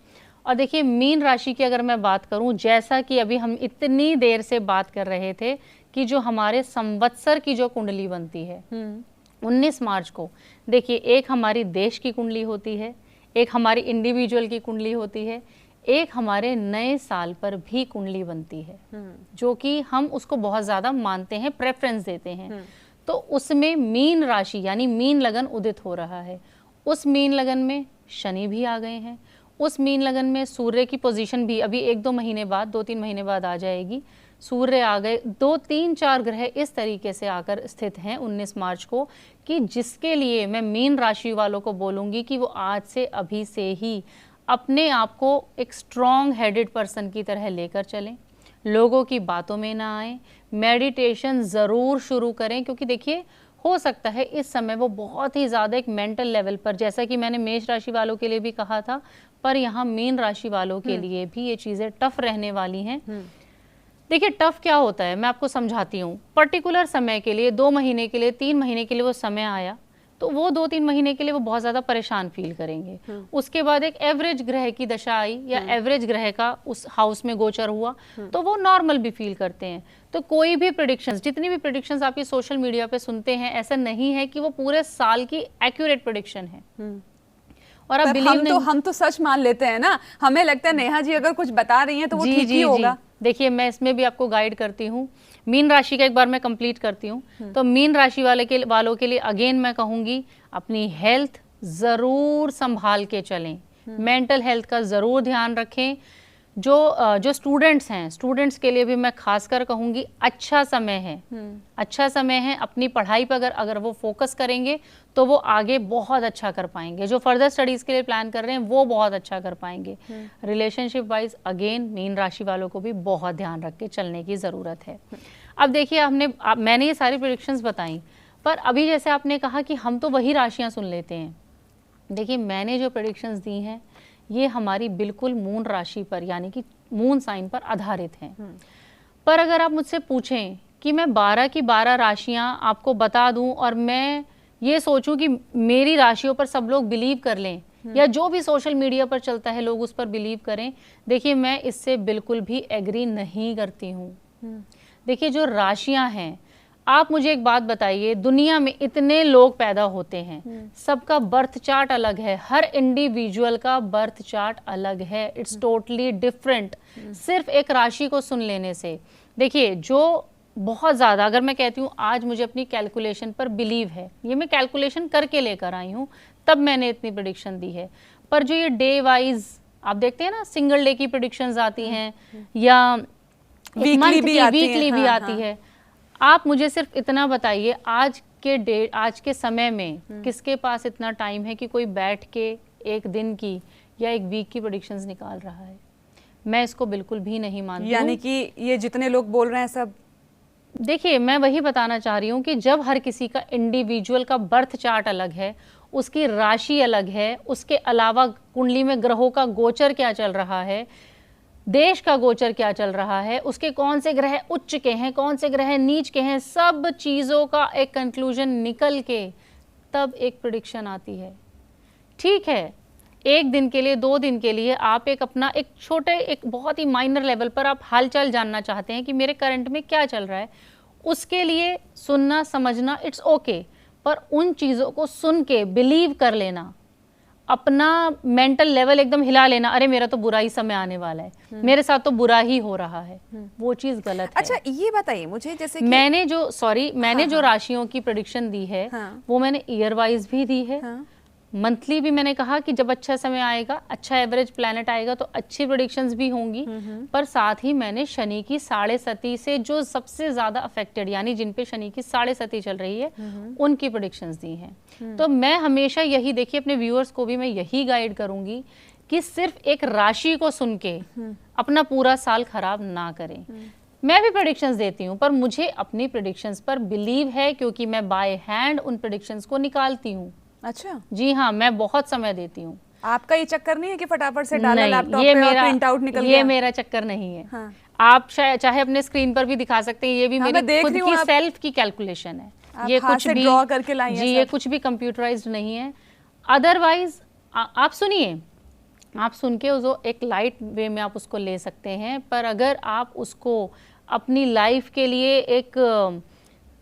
और देखिए मीन राशि की अगर मैं बात करूं, जैसा कि अभी हम इतनी देर से बात कर रहे थे कि जो हमारे संवत्सर की जो कुंडली बनती है 19 मार्च को, देखिए एक हमारी देश की कुंडली होती है, एक हमारी इंडिविजुअल की कुंडली होती है, एक हमारे नए साल पर भी कुंडली बनती है, जो कि हम उसको बहुत ज़्यादा मानते हैं, प्रेफरेंस देते हैं। तो उसमें मीन राशि यानी मीन लगन उदित हो रहा है। उस मीन लगन में शनि भी आ गए हैं, उस मीन लगन में सूर्य की पोजीशन भी अभी 1-2 महीने बाद, 2-3 महीने बाद आ जाएगी। सूर्य आ गए, 2-3-4 ग्रह इस तरीके से आकर स्थित हैं 19 मार्च को, कि जिसके लिए मैं मीन राशि वालों को बोलूँगी कि वो आज से अभी से ही अपने आप को एक स्ट्रॉन्ग हेडेड पर्सन की तरह लेकर चलें, लोगों की बातों में ना आए, मेडिटेशन ज़रूर शुरू करें, क्योंकि देखिए हो सकता है इस समय वो बहुत ही ज़्यादा एक मेंटल लेवल पर, जैसा कि मैंने मेष राशि वालों के लिए भी कहा था, पर यहाँ मीन राशि वालों के लिए भी ये चीज़ें टफ रहने वाली हैं। देखिए टफ क्या होता है मैं आपको समझाती हूँ। पर्टिकुलर समय के लिए 2 महीने के लिए, 3 महीने के लिए वो समय आया, तो वो 2-3 महीने के लिए वो बहुत ज़्यादा परेशान फील करेंगे। उसके बाद एक एवरेज ग्रह की दशा आई या एवरेज ग्रह का उस हाउस में गोचर हुआ, तो वो नॉर्मल भी फील करते हैं। तो कोई भी प्रेडिक्शंस, जितनी भी प्रेडिक्शंस आप ये सोशल मीडिया पे सुनते हैं, ऐसा नहीं है कि वो पूरे साल की एक्यूरेट प्रेडिक्शन है। और आप बिलीव हम तो सच मान लेते हैं ना, हमें लगता है नेहा जी अगर कुछ बता रही हैं तो वो ठीक ही होगा। देखिए मैं इसमें भी आपको गाइड करती हूँ। मीन राशि का एक बार मैं कंप्लीट करती हूँ। तो मीन राशि वालों के लिए अगेन मैं कहूँगी अपनी हेल्थ ज़रूर संभाल के चलें, मेंटल हेल्थ का ज़रूर ध्यान रखें। जो स्टूडेंट्स हैं, स्टूडेंट्स के लिए भी मैं खासकर कहूँगी अच्छा समय है, अच्छा समय है। अपनी पढ़ाई पर अगर वो फोकस करेंगे तो वो आगे बहुत अच्छा कर पाएंगे। जो फर्दर स्टडीज़ के लिए प्लान कर रहे हैं वो बहुत अच्छा कर पाएंगे। रिलेशनशिप वाइज अगेन मीन राशि वालों को भी बहुत ध्यान रख के चलने की ज़रूरत है। अब देखिए मैंने ये सारी प्रेडिक्शंस बताई, पर अभी जैसे आपने कहा कि हम तो वही राशियाँ सुन लेते हैं। देखिए मैंने जो प्रेडिक्शंस दी हैं ये हमारी बिल्कुल मून राशि पर यानी कि मून साइन पर आधारित हैं। पर अगर आप मुझसे पूछें कि मैं 12 की 12 राशियां आपको बता दूं और मैं ये सोचूं कि मेरी राशियों पर सब लोग बिलीव कर लें या जो भी सोशल मीडिया पर चलता है लोग उस पर बिलीव करें, देखिए मैं इससे बिल्कुल भी एग्री नहीं करती हूँ। देखिए जो राशियां हैं, आप मुझे एक बात बताइए, दुनिया में इतने लोग पैदा होते हैं, सबका बर्थ चार्ट अलग है, हर इंडिविजुअल का बर्थ चार्ट अलग है, इट्स टोटली डिफरेंट। सिर्फ एक राशि को सुन लेने से देखिए जो बहुत ज़्यादा, अगर मैं कहती हूँ आज मुझे अपनी कैलकुलेशन पर बिलीव है, ये मैं कैलकुलेशन करके लेकर आई हूँ, तब मैंने इतनी प्रेडिक्शन दी है। पर जो ये डे वाइज आप देखते हैं ना, सिंगल डे की प्रेडिक्शंस आती हैं या वीकली भी आती है। आप मुझे सिर्फ इतना बताइए, आज के समय में किसके पास इतना टाइम है कि कोई बैठ के एक दिन की या एक वीक की प्रेडिक्शंस निकाल रहा है? मैं इसको बिल्कुल भी नहीं मानती। यानी कि ये जितने लोग बोल रहे हैं सब, देखिए मैं वही बताना चाह रही हूँ कि जब हर किसी का इंडिविजुअल का बर्थ चार्ट अलग है, उसकी राशि अलग है, उसके अलावा कुंडली में ग्रहों का गोचर क्या चल रहा है, देश का गोचर क्या चल रहा है, उसके कौन से ग्रह उच्च के हैं, कौन से ग्रह नीच के हैं, सब चीज़ों का एक कंक्लूजन निकल के तब एक प्रेडिक्शन आती है। ठीक है, एक दिन के लिए, 2 दिन के लिए आप अपना एक बहुत ही माइनर लेवल पर आप हालचाल जानना चाहते हैं कि मेरे करंट में क्या चल रहा है, उसके लिए सुनना समझना इट्स ओके। पर उन चीज़ों को सुन के बिलीव कर लेना, अपना मेंटल लेवल एकदम हिला लेना, अरे मेरा तो बुरा ही समय आने वाला है, मेरे साथ तो बुरा ही हो रहा है, वो चीज गलत है। अच्छा ये बताइए मुझे, जैसे कि मैंने जो राशियों की प्रेडिक्शन दी है वो मैंने ईयर वाइज भी दी है, मंथली भी मैंने कहा कि जब अच्छा समय आएगा, अच्छा एवरेज प्लैनेट आएगा तो अच्छी प्रेडिक्शंस भी होंगी। पर साथ ही मैंने शनि की साढ़े सती से जो सबसे ज्यादा अफेक्टेड, यानी जिन पे शनि की साढ़े सती चल रही है, उनकी प्रेडिक्शंस दी हैं। तो मैं हमेशा यही, देखिए अपने व्यूअर्स को भी मैं यही गाइड करूंगी कि सिर्फ एक राशि को सुन के अपना पूरा साल खराब ना करें। मैं भी प्रेडिक्शंस देती हूँ, पर मुझे अपनी प्रेडिक्शंस पर बिलीव है, क्योंकि मैं बाय हैंड उन प्रेडिक्शंस को निकालती हूँ। अच्छा, जी हाँ, मैं बहुत समय देती हूँ। आपका ये चक्कर नहीं है कि फटाफट से डाला नहीं, लैपटॉप ये पे और मेरा प्रिंट आउट निकल ये गया? मेरा चक्कर नहीं है। हाँ। आप चाहे अपने स्क्रीन पर भी दिखा सकते हैं, ये भी हाँ, मेरी मैं देख खुद रही की हूँ, सेल्फ की कैलकुलेशन है। आप ये हाथ कुछ से भी ड्रॉ करके लाई हैं जी, ये सब? कुछ भी कंप्यूटराइज्ड नहीं है। अदरवाइज आप सुनिए, आप सुन के जो एक लाइट वे में आप उसको ले सकते हैं, पर अगर आप उसको अपनी लाइफ के लिए एक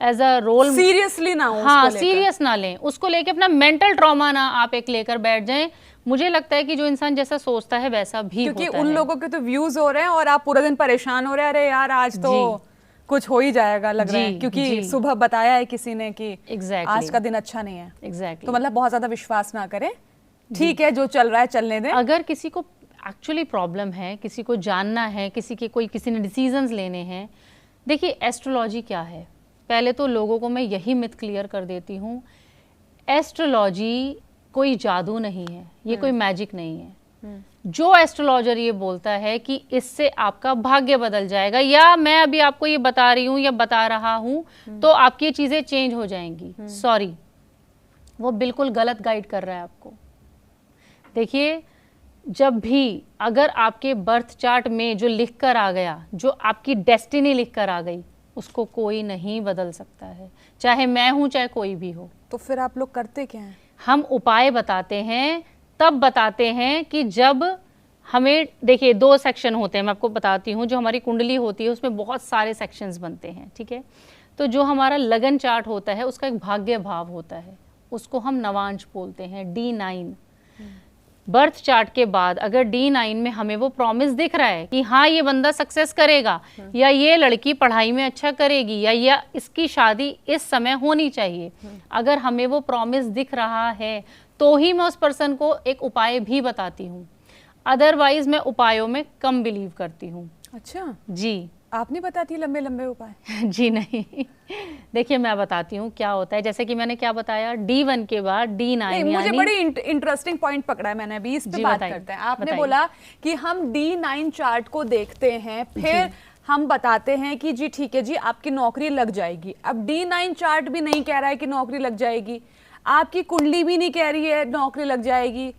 एज अ रोल सीरियसली ना हो, हाँ, उसको लेकर। सीरियस ना लें, उसको लेके अपना मेंटल ट्रॉमा ना आप एक लेकर बैठ जाएं। मुझे लगता है कि जो इंसान जैसा सोचता है वैसा भी क्योंकि होता उन है। लोगों के तो व्यूज हो रहे हैं और आप पूरा दिन परेशान हो रहे हैं, अरे यार आज तो कुछ हो ही जाएगा लग रहा है, जी, क्योंकि जी। सुबह बताया है किसी ने कि Exactly. आज का दिन अच्छा नहीं है। एग्जैक्टली। तो मतलब बहुत ज्यादा विश्वास ना करें, ठीक है जो चल रहा है चलने दें। अगर किसी को एक्चुअली प्रॉब्लम है, किसी को जानना है, किसी ने डिसीजंस लेने हैं, देखिए एस्ट्रोलॉजी क्या है। पहले तो लोगों को मैं यही मिथ क्लियर कर देती हूँ, एस्ट्रोलॉजी कोई जादू नहीं है, ये कोई मैजिक नहीं है। जो एस्ट्रोलॉजर ये बोलता है कि इससे आपका भाग्य बदल जाएगा, या मैं अभी आपको ये बता रही हूँ या बता रहा हूँ तो आपकी ये चीजें चेंज हो जाएंगी, सॉरी, वो बिल्कुल गलत गाइड कर रहा है आपको। देखिए, जब भी अगर आपके बर्थ चार्ट में जो लिख कर आ गया, जो आपकी डेस्टिनी लिख कर आ गई, उसको कोई नहीं बदल सकता है, चाहे मैं हूं चाहे कोई भी हो। तो फिर आप लोग करते क्या हैं? हम उपाय बताते हैं, तब बताते हैं कि जब हमें, देखिए 2 सेक्शन होते हैं, मैं आपको बताती हूँ। जो हमारी कुंडली होती है उसमें बहुत सारे सेक्शंस बनते हैं, ठीक है। तो जो हमारा लगन चार्ट होता है उसका एक भाग्य भाव होता है, उसको हम नवांश बोलते हैं, D9। बर्थ चार्ट के बाद अगर D9 में हमें वो प्रॉमिस दिख रहा है कि हाँ ये बंदा सक्सेस करेगा, या ये लड़की पढ़ाई में अच्छा करेगी, या इसकी शादी इस समय होनी चाहिए, अगर हमें वो प्रॉमिस दिख रहा है तो ही मैं उस पर्सन को एक उपाय भी बताती हूँ। अदरवाइज मैं उपायों में कम बिलीव करती हूँ। अच्छा, जी। आप नहीं बताती लंबे लंबे उपाय? जी नहीं, देखिए मैं बताती हूँ क्या होता है। जैसे कि मैंने क्या बताया, D1 के बाद D9, नहीं, मुझे यानी बड़ी इंटरेस्टिंग पॉइंट पकड़ा है मैंने अभी, इस पे जी, बात बताइए, करते हैं। आपने बताइए। बोला कि हम D9 चार्ट को देखते हैं, फिर हम बताते हैं कि जी ठीक है जी आपकी नौकरी लग जाएगी। अब D9 चार्ट भी नहीं कह रहा है कि नौकरी लग जाएगी, आपकी कुंडली भी नहीं कह रही है नौकरी लग जाएगी,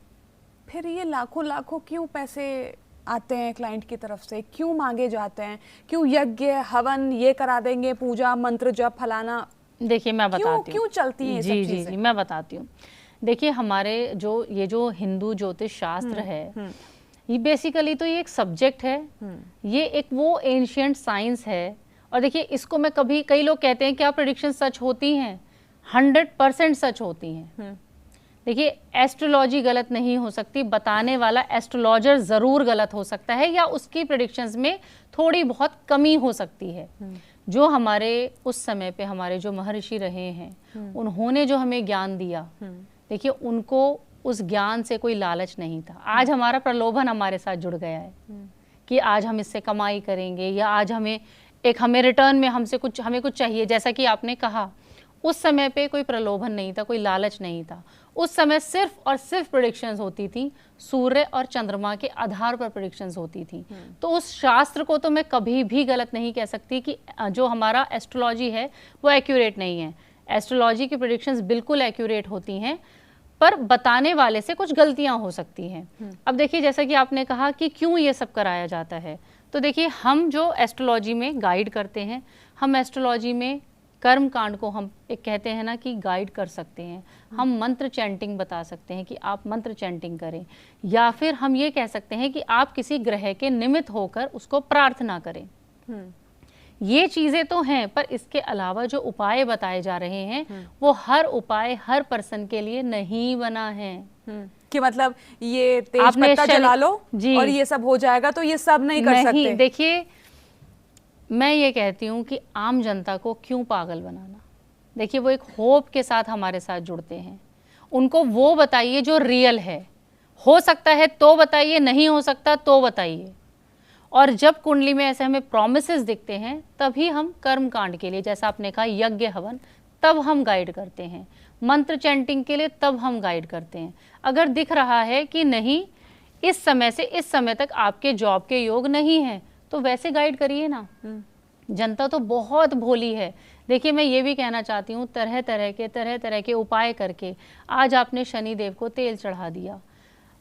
फिर ये लाखों लाखों क्यों पैसे आते हैं क्लाइंट की तरफ से, क्यों मांगे जाते हैं, क्यों यज्ञ हवन ये करा देंगे, पूजा मंत्र जप फलाना? देखिए मैं बताती हूँ क्यों चलती हैं ये सब जी जी चीजें? जी, मैं बताती हूँ। देखिए हमारे जो हिंदू ज्योतिष शास्त्र है, ये बेसिकली तो ये एक सब्जेक्ट है, ये एक वो एंशियंट साइंस है। और देखिए इसको मैं कई लोग कहते हैं क्या प्रेडिक्शन सच होती हैं? 100% सच होती हैं। देखिए एस्ट्रोलॉजी गलत नहीं हो सकती, बताने वाला एस्ट्रोलॉजर जरूर गलत हो सकता है, या उसकी प्रेडिक्शंस में थोड़ी बहुत कमी हो सकती है। जो हमारे उस समय पे हमारे जो महर्षि रहे हैं, उन्होंने जो हमें ज्ञान दिया, देखिए उनको उस ज्ञान से कोई लालच नहीं था। आज हमारा प्रलोभन हमारे साथ जुड़ गया है कि आज हम इससे कमाई करेंगे, या आज हमें रिटर्न में हमें कुछ चाहिए। जैसा कि आपने कहा, उस समय पे कोई प्रलोभन नहीं था, कोई लालच नहीं था। उस समय सिर्फ और सिर्फ प्रेडिक्शंस होती थी, सूर्य और चंद्रमा के आधार पर प्रेडिक्शंस होती थी। तो उस शास्त्र को तो मैं कभी भी गलत नहीं कह सकती कि जो हमारा एस्ट्रोलॉजी है वो एक्यूरेट नहीं है। एस्ट्रोलॉजी की प्रेडिक्शंस बिल्कुल एक्यूरेट होती हैं, पर बताने वाले से कुछ गलतियां हो सकती हैं। अब देखिए जैसा कि आपने कहा कि क्यों ये सब कराया जाता है, तो देखिए हम जो एस्ट्रोलॉजी में गाइड करते हैं, हम एस्ट्रोलॉजी में कर्म कांड को हम एक कहते हैं ना कि गाइड कर सकते हैं। हम मंत्र चैंटिंग बता सकते हैं कि आप मंत्र चैंटिंग करें, या फिर हम ये कह सकते हैं कि आप किसी ग्रह के निमित्त होकर उसको प्रार्थना करें। ये चीजें तो हैं, पर इसके अलावा जो उपाय बताए जा रहे हैं वो हर उपाय हर पर्सन के लिए नहीं बना है। कि मतलब ये तेज पत्ता जला लो और ये सब हो जाएगा, तो ये सब नहीं कर सकते। देखिए मैं ये कहती हूँ कि आम जनता को क्यों पागल बनाना। देखिए वो एक होप के साथ हमारे साथ जुड़ते हैं, उनको वो बताइए जो रियल है। हो सकता है तो बताइए, नहीं हो सकता तो बताइए। और जब कुंडली में ऐसे हमें प्रॉमिसेस दिखते हैं तभी हम कर्म कांड के लिए, जैसा आपने कहा यज्ञ हवन, तब हम गाइड करते हैं। मंत्र चैंटिंग के लिए तब हम गाइड करते हैं। अगर दिख रहा है कि नहीं, इस समय से इस समय तक आपके जॉब के योग नहीं हैं, तो वैसे गाइड करिए ना। जनता तो बहुत भोली है। देखिए, मैं ये भी कहना चाहती हूँ, तरह तरह के उपाय करके आज आपने शनिदेव को तेल चढ़ा दिया,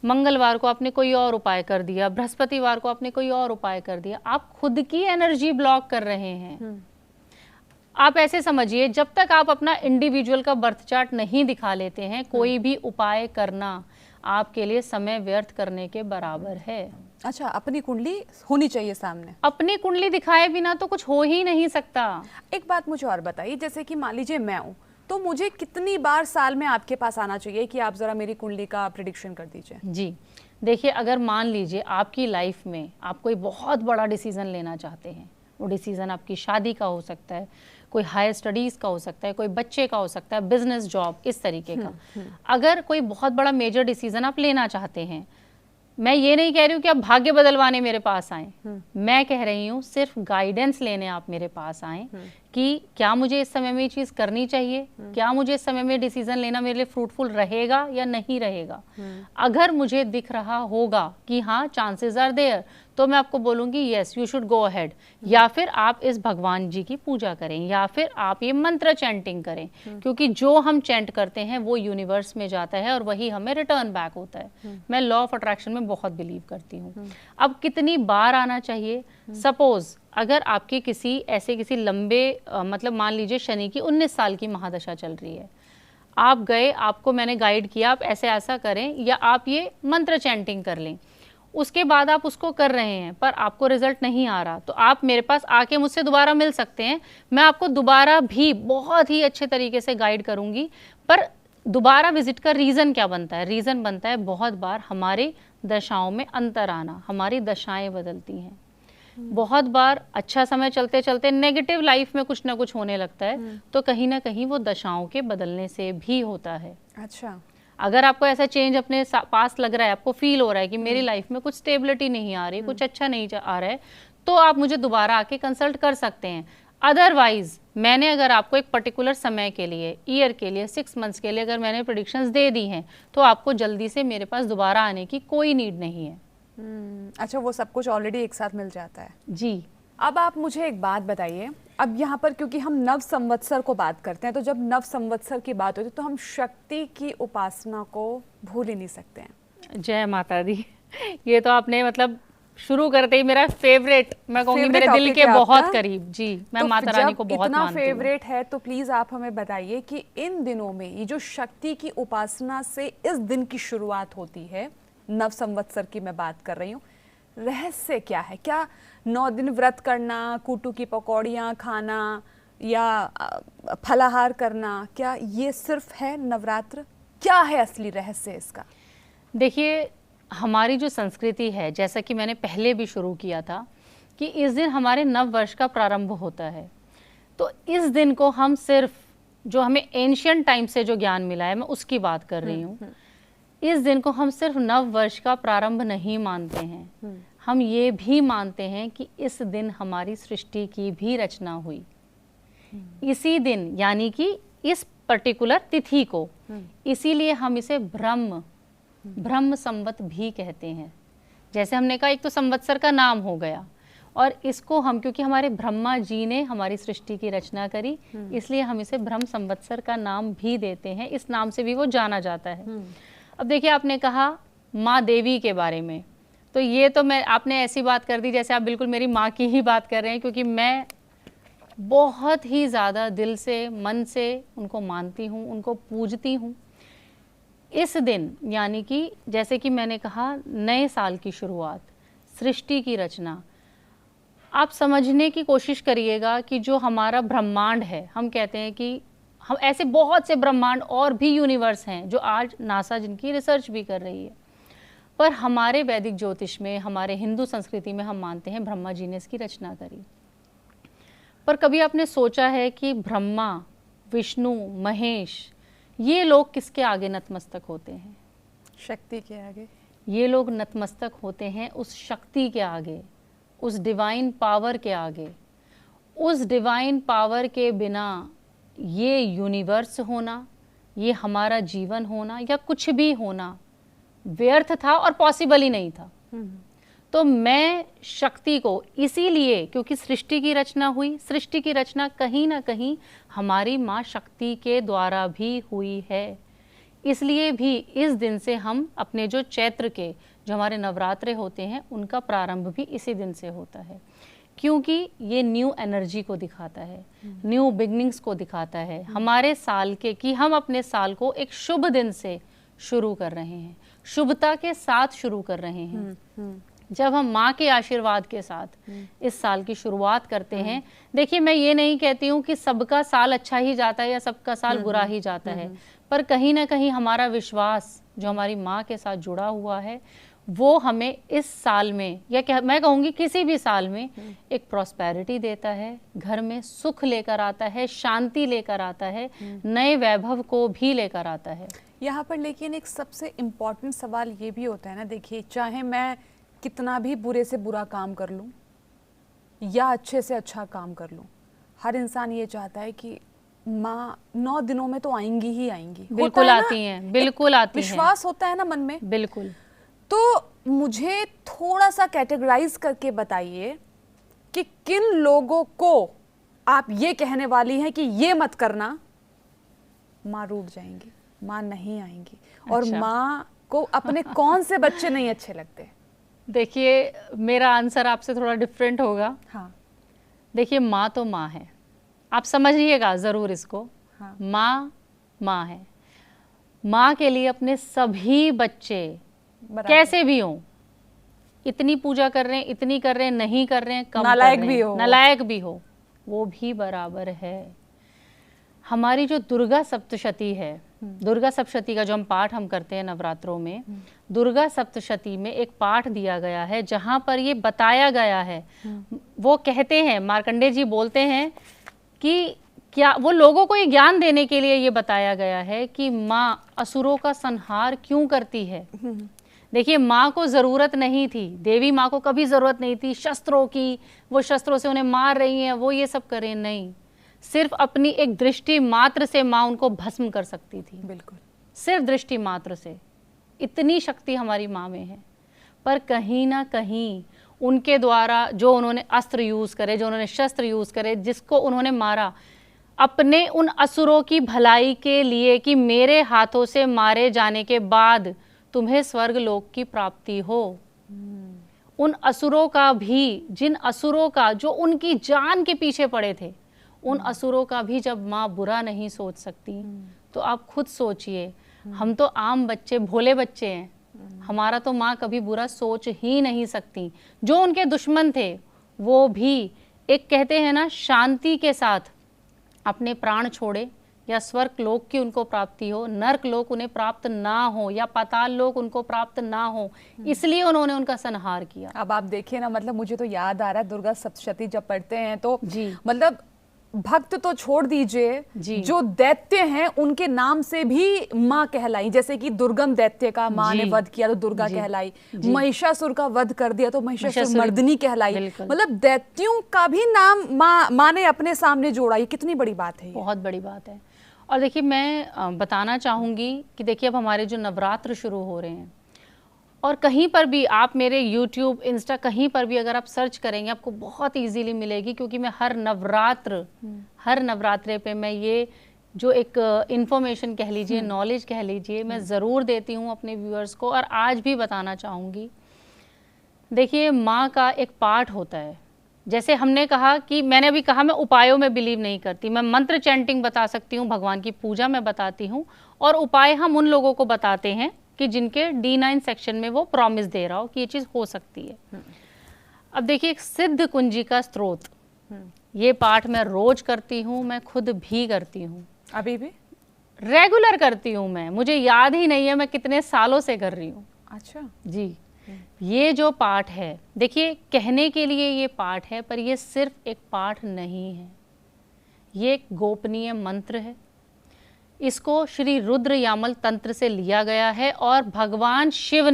मंगलवार को आपने कोई और उपाय कर दिया, बृहस्पतिवार को आपने कोई और उपाय कर दिया, आप खुद की एनर्जी ब्लॉक कर रहे हैं। आप ऐसे समझिए, जब तक आप अपना इंडिविजुअल का बर्थ चार्ट नहीं दिखा लेते हैं, कोई भी उपाय करना आपके लिए समय व्यर्थ करने के बराबर है। अच्छा, अपनी कुंडली होनी चाहिए सामने। अपनी कुंडली दिखाए बिना तो कुछ हो ही नहीं सकता। एक बात मुझे और बताइए, जैसे कि मान लीजिए मैं हूँ, तो मुझे कितनी बार साल में आपके पास आना चाहिए कि आप जरा मेरी कुंडली का प्रेडिक्शन कर दीजिए? जी देखिए, अगर मान लीजिए आपकी लाइफ में आप कोई बहुत बड़ा डिसीजन लेना चाहते हैं, वो डिसीजन आपकी शादी का हो सकता है, कोई हायर स्टडीज़ का हो सकता है, कोई बच्चे का हो सकता है, बिजनेस, जॉब, इस तरीके का। अगर कोई बहुत बड़ा मेजर डिसीजन आप लेना चाहते हैं, मैं ये नहीं कह रही हूँ कि आप भाग्य बदलवाने मेरे पास आएँ, मैं कह रही हूँ सिर्फ गाइडेंस लेने आप मेरे पास आएँ कि क्या मुझे इस समय में ये चीज़ करनी चाहिए, क्या मुझे इस समय में डिसीजन लेना मेरे लिए फ्रूटफुल रहेगा या नहीं रहेगा। अगर मुझे दिख रहा होगा कि हाँ चांसेस आर देयर, तो मैं आपको बोलूँगी yes you should go ahead. या फिर आप इस भगवान जी की पूजा करें, या फिर आप ये मंत्र चैंटिंग करें, क्योंकि जो हम चैंट करते हैं वो यूनिवर्स में जाता है और वही हमें रिटर्न बैक होता है। मैं लॉ ऑफ अट्रैक्शन में बहुत बिलीव करती हूँ। अब कितनी बार आना चाहिए? सपोज अगर आपके किसी लंबे मतलब मान लीजिए शनि की 19 साल की महादशा चल रही है, आप गए, आपको मैंने गाइड किया आप ऐसे ऐसा करें, या आप ये मंत्र चैंटिंग कर लें, उसके बाद आप उसको कर रहे हैं पर आपको रिजल्ट नहीं आ रहा, तो आप मेरे पास आके मुझसे दोबारा मिल सकते हैं। मैं आपको दोबारा भी बहुत ही अच्छे तरीके से गाइड करूंगी। पर दोबारा विजिट का रीज़न क्या बनता है? रीज़न बनता है बहुत बार हमारे दशाओं में अंतर आना, हमारी दशाएं बदलती हैं। बहुत बार अच्छा समय चलते चलते नेगेटिव लाइफ में कुछ ना कुछ होने लगता है, तो कहीं ना कहीं वो दशाओं के बदलने से भी होता है। अच्छा, अगर आपको ऐसा चेंज अपने पास लग रहा है, आपको फील हो रहा है कि मेरी लाइफ में कुछ स्टेबिलिटी नहीं आ रही, कुछ अच्छा नहीं आ रहा है, तो आप मुझे दोबारा आके कंसल्ट कर सकते हैं। अदरवाइज मैंने अगर आपको एक पर्टिकुलर समय के लिए, ईयर के लिए, 6 मंथ्स के लिए अगर मैंने प्रेडिक्शंस दे दी हैं, तो आपको जल्दी से मेरे पास दोबारा आने की कोई नीड नहीं है। अच्छा, वो सब कुछ ऑलरेडी एक साथ मिल जाता है। जी। अब आप मुझे एक बात बताइए, अब यहाँ पर क्योंकि हम नव संवत्सर को बात करते हैं, तो जब नव संवत्सर की बात होती है तो हम शक्ति की उपासना को भूल ही नहीं सकते हैं। जय माता दी। ये तो आपने मतलब शुरू करते ही मेरा फेवरेट, मैं कहूँगी मेरे दिल के बहुत करीब। जी, मैं माता रानी को बहुत मानती हूँ। इतना फेवरेट है तो प्लीज आप हमें बताइए कि इन दिनों में ये जो शक्ति की उपासना से इस दिन की शुरुआत होती है, नव संवत्सर की मैं बात कर रही हूँ, रहस्य क्या है? क्या 9 दिन व्रत करना, कूटू की पकौड़ियाँ खाना या फलाहार करना, क्या ये सिर्फ है नवरात्र? क्या है असली रहस्य इसका? देखिए, हमारी जो संस्कृति है, जैसा कि मैंने पहले भी शुरू किया था, कि इस दिन हमारे नव वर्ष का प्रारंभ होता है। तो इस दिन को हम सिर्फ, जो हमें एंशियंट टाइम से जो ज्ञान मिला है, मैं उसकी बात कर रही हूँ, इस दिन को हम सिर्फ नव वर्ष का प्रारंभ नहीं मानते हैं, हम ये भी मानते हैं कि इस दिन हमारी सृष्टि की भी रचना हुई। इसी दिन, यानी कि इस पर्टिकुलर तिथि को, इसीलिए हम इसे ब्रह्म संवत भी कहते हैं। जैसे हमने कहा, एक तो संवत्सर का नाम हो गया, और इसको हम, क्योंकि हमारे ब्रह्मा जी ने हमारी सृष्टि की रचना करी, इसलिए हम इसे ब्रह्म संवत्सर का नाम भी देते हैं। इस नाम से भी वो जाना जाता है। अब देखिए, आपने कहा माँ देवी के बारे में, तो ये तो आपने ऐसी बात कर दी जैसे आप बिल्कुल मेरी माँ की ही बात कर रहे हैं, क्योंकि मैं बहुत ही ज़्यादा दिल से, मन से उनको मानती हूँ, उनको पूजती हूँ। इस दिन, यानी कि जैसे कि मैंने कहा, नए साल की शुरुआत, सृष्टि की रचना, आप समझने की कोशिश करिएगा कि जो हमारा ब्रह्मांड है, हम कहते हैं कि हम ऐसे बहुत से ब्रह्मांड और भी यूनिवर्स हैं जो आज नासा जिनकी रिसर्च भी कर रही है, पर हमारे वैदिक ज्योतिष में, हमारे हिंदू संस्कृति में हम मानते हैं ब्रह्मा जी ने इसकी रचना करी। पर कभी आपने सोचा है कि ब्रह्मा, विष्णु, महेश, ये लोग किसके आगे नतमस्तक होते हैं? शक्ति के आगे। ये लोग नतमस्तक होते हैं उस शक्ति के आगे, उस डिवाइन पावर के आगे। उस डिवाइन पावर के बिना ये यूनिवर्स होना, ये हमारा जीवन होना या कुछ भी होना व्यर्थ था और पॉसिबल ही नहीं था। तो मैं शक्ति को इसीलिए, क्योंकि सृष्टि की रचना हुई, सृष्टि की रचना कहीं ना कहीं हमारी माँ शक्ति के द्वारा भी हुई है, इसलिए भी इस दिन से हम अपने जो चैत्र के जो हमारे नवरात्रे होते हैं उनका प्रारंभ भी इसी दिन से होता है, क्योंकि ये न्यू एनर्जी को दिखाता है, न्यू बिगनिंग्स को दिखाता है, हमारे साल के कि हम अपने साल को एक शुभ दिन से शुरू कर रहे हैं, शुभता के साथ शुरू कर रहे हैं। जब हम माँ के आशीर्वाद के साथ इस साल की शुरुआत करते हैं, देखिए मैं ये नहीं कहती हूँ कि सबका साल अच्छा ही जाता है या सबका साल बुरा ही जाता है, पर कहीं ना कहीं हमारा विश्वास जो हमारी माँ के साथ जुड़ा हुआ है वो हमें इस साल में या मैं कहूँगी किसी भी साल में एक प्रॉस्पेरिटी देता है, घर में सुख लेकर आता है, शांति लेकर आता है, नए वैभव को भी लेकर आता है। यहाँ पर लेकिन एक सबसे इम्पॉर्टेंट सवाल ये भी होता है ना, देखिए चाहे मैं कितना भी बुरे से बुरा काम कर लूं या अच्छे से अच्छा काम कर लूं, हर इंसान ये चाहता है कि माँ 9 दिनों में तो आएंगी ही आएंगी। बिल्कुल आती हैं, बिल्कुल आती हैं। विश्वास होता है ना मन में। बिल्कुल। तो मुझे थोड़ा सा कैटेगराइज करके बताइए कि किन लोगों को आप ये कहने वाली हैं कि ये मत करना, माँ रूठ जाएंगी, माँ नहीं आएंगी। और अच्छा। माँ को अपने कौन से बच्चे नहीं अच्छे लगते? देखिए मेरा आंसर आपसे थोड़ा डिफरेंट होगा। हाँ। देखिए माँ तो माँ है, आप समझिएगा ज़रूर इसको। हाँ। माँ माँ है, माँ के लिए अपने सभी बच्चे बराबर। कैसे भी हों, इतनी पूजा कर रहे हैं, इतनी कर रहे हैं, नहीं कर रहे हैं, कम नालायक कर रहे भी हैं, हो, नालायक भी हो, वो भी बराबर है। हमारी जो दुर्गा सप्तशती है, दुर्गा सप्तशती का जो हम पाठ हम करते हैं नवरात्रों में, दुर्गा सप्तशती में एक पाठ दिया गया है जहाँ पर ये बताया गया है, वो कहते हैं, मार्कंडेय जी बोलते हैं कि क्या वो लोगों को ये ज्ञान देने के लिए ये बताया गया है कि माँ असुरों का संहार क्यों करती है। देखिए माँ को ज़रूरत नहीं थी, देवी माँ को कभी ज़रूरत नहीं थी शस्त्रों की, वो शस्त्रों से उन्हें मार रही हैं, वो ये सब करें, नहीं, सिर्फ अपनी एक दृष्टि मात्र से माँ उनको भस्म कर सकती थी। बिल्कुल, सिर्फ दृष्टि मात्र से, इतनी शक्ति हमारी माँ में है। पर कहीं ना कहीं उनके द्वारा जो उन्होंने अस्त्र यूज़ करे, जो उन्होंने शस्त्र यूज़ करे, जिसको उन्होंने मारा अपने उन असुरों की भलाई के लिए कि मेरे हाथों से मारे जाने के बाद तुम्हें स्वर्ग लोक की प्राप्ति हो, उन असुरों का भी, जिन असुरों का जो उनकी जान के पीछे पड़े थे, उन असुरों का भी जब माँ बुरा नहीं सोच सकती, तो आप खुद सोचिए, हम तो आम बच्चे, भोले बच्चे हैं, हमारा तो माँ कभी बुरा सोच ही नहीं सकती। जो उनके दुश्मन थे वो भी एक कहते हैं ना शांति के साथ अपने प्राण छोड़े, या स्वर्ग लोक की उनको प्राप्ति हो, नर्क लोक उन्हें प्राप्त ना हो, या पाताल लोक उनको प्राप्त ना हो, इसलिए उन्होंने उनका संहार किया। अब आप देखिए ना, मतलब मुझे तो याद आ रहा है दुर्गा सप्तशती जब पढ़ते हैं तो जी। मतलब भक्त तो छोड़ दीजिए, जी। जो दैत्य हैं उनके नाम से भी माँ कहलाई, जैसे कि दुर्गम दैत्य का माँ ने जी। वध किया तो दुर्गा जी। कहलाई, जी। महिषासुर का वध कर दिया तो महिषासुर महिषासुर मर्दिनी कहलाई। बिल्कुल। मतलब दैत्यों का भी नाम माँ ने अपने सामने जोड़ा, ये कितनी बड़ी बात है ये। बहुत बड़ी बात है। और देखिए मैं बताना चाहूँगी कि देखिए अब हमारे जो नवरात्र शुरू हो रहे हैं, और कहीं पर भी आप मेरे YouTube, इंस्टा कहीं पर भी अगर आप सर्च करेंगे आपको बहुत इजीली मिलेगी, क्योंकि मैं हर नवरात्रे पे मैं ये जो एक इन्फॉर्मेशन कह लीजिए, नॉलेज कह लीजिए, मैं ज़रूर देती हूँ अपने व्यूअर्स को, और आज भी बताना चाहूँगी। देखिए माँ का एक पाठ होता है, जैसे हमने कहा कि मैंने अभी कहा मैं उपायों में बिलीव नहीं करती, मैं मंत्र चैंटिंग बता सकती हूँ, भगवान की पूजा में बताती हूँ, और उपाय हम उन लोगों को बताते हैं कि जिनके D9 सेक्शन में वो प्रॉमिस दे रहा हो कि ये चीज़ हो सकती है। अब देखिए एक सिद्ध कुंजी का स्त्रोत, ये पाठ मैं रोज करती हूँ, मैं खुद भी करती हूँ, अभी भी रेगुलर करती हूँ मैं, मुझे याद ही नहीं है मैं कितने सालों से कर रही हूँ। अच्छा जी। ये जो पाठ है, देखिए कहने के लिए ये पाठ है, पर ये सिर्फ एक पाठ नहीं है, ये एक गोपनीय मंत्र है। इसको श्री रुद्र यामल तंत्र से लिया गया है और भगवान शिव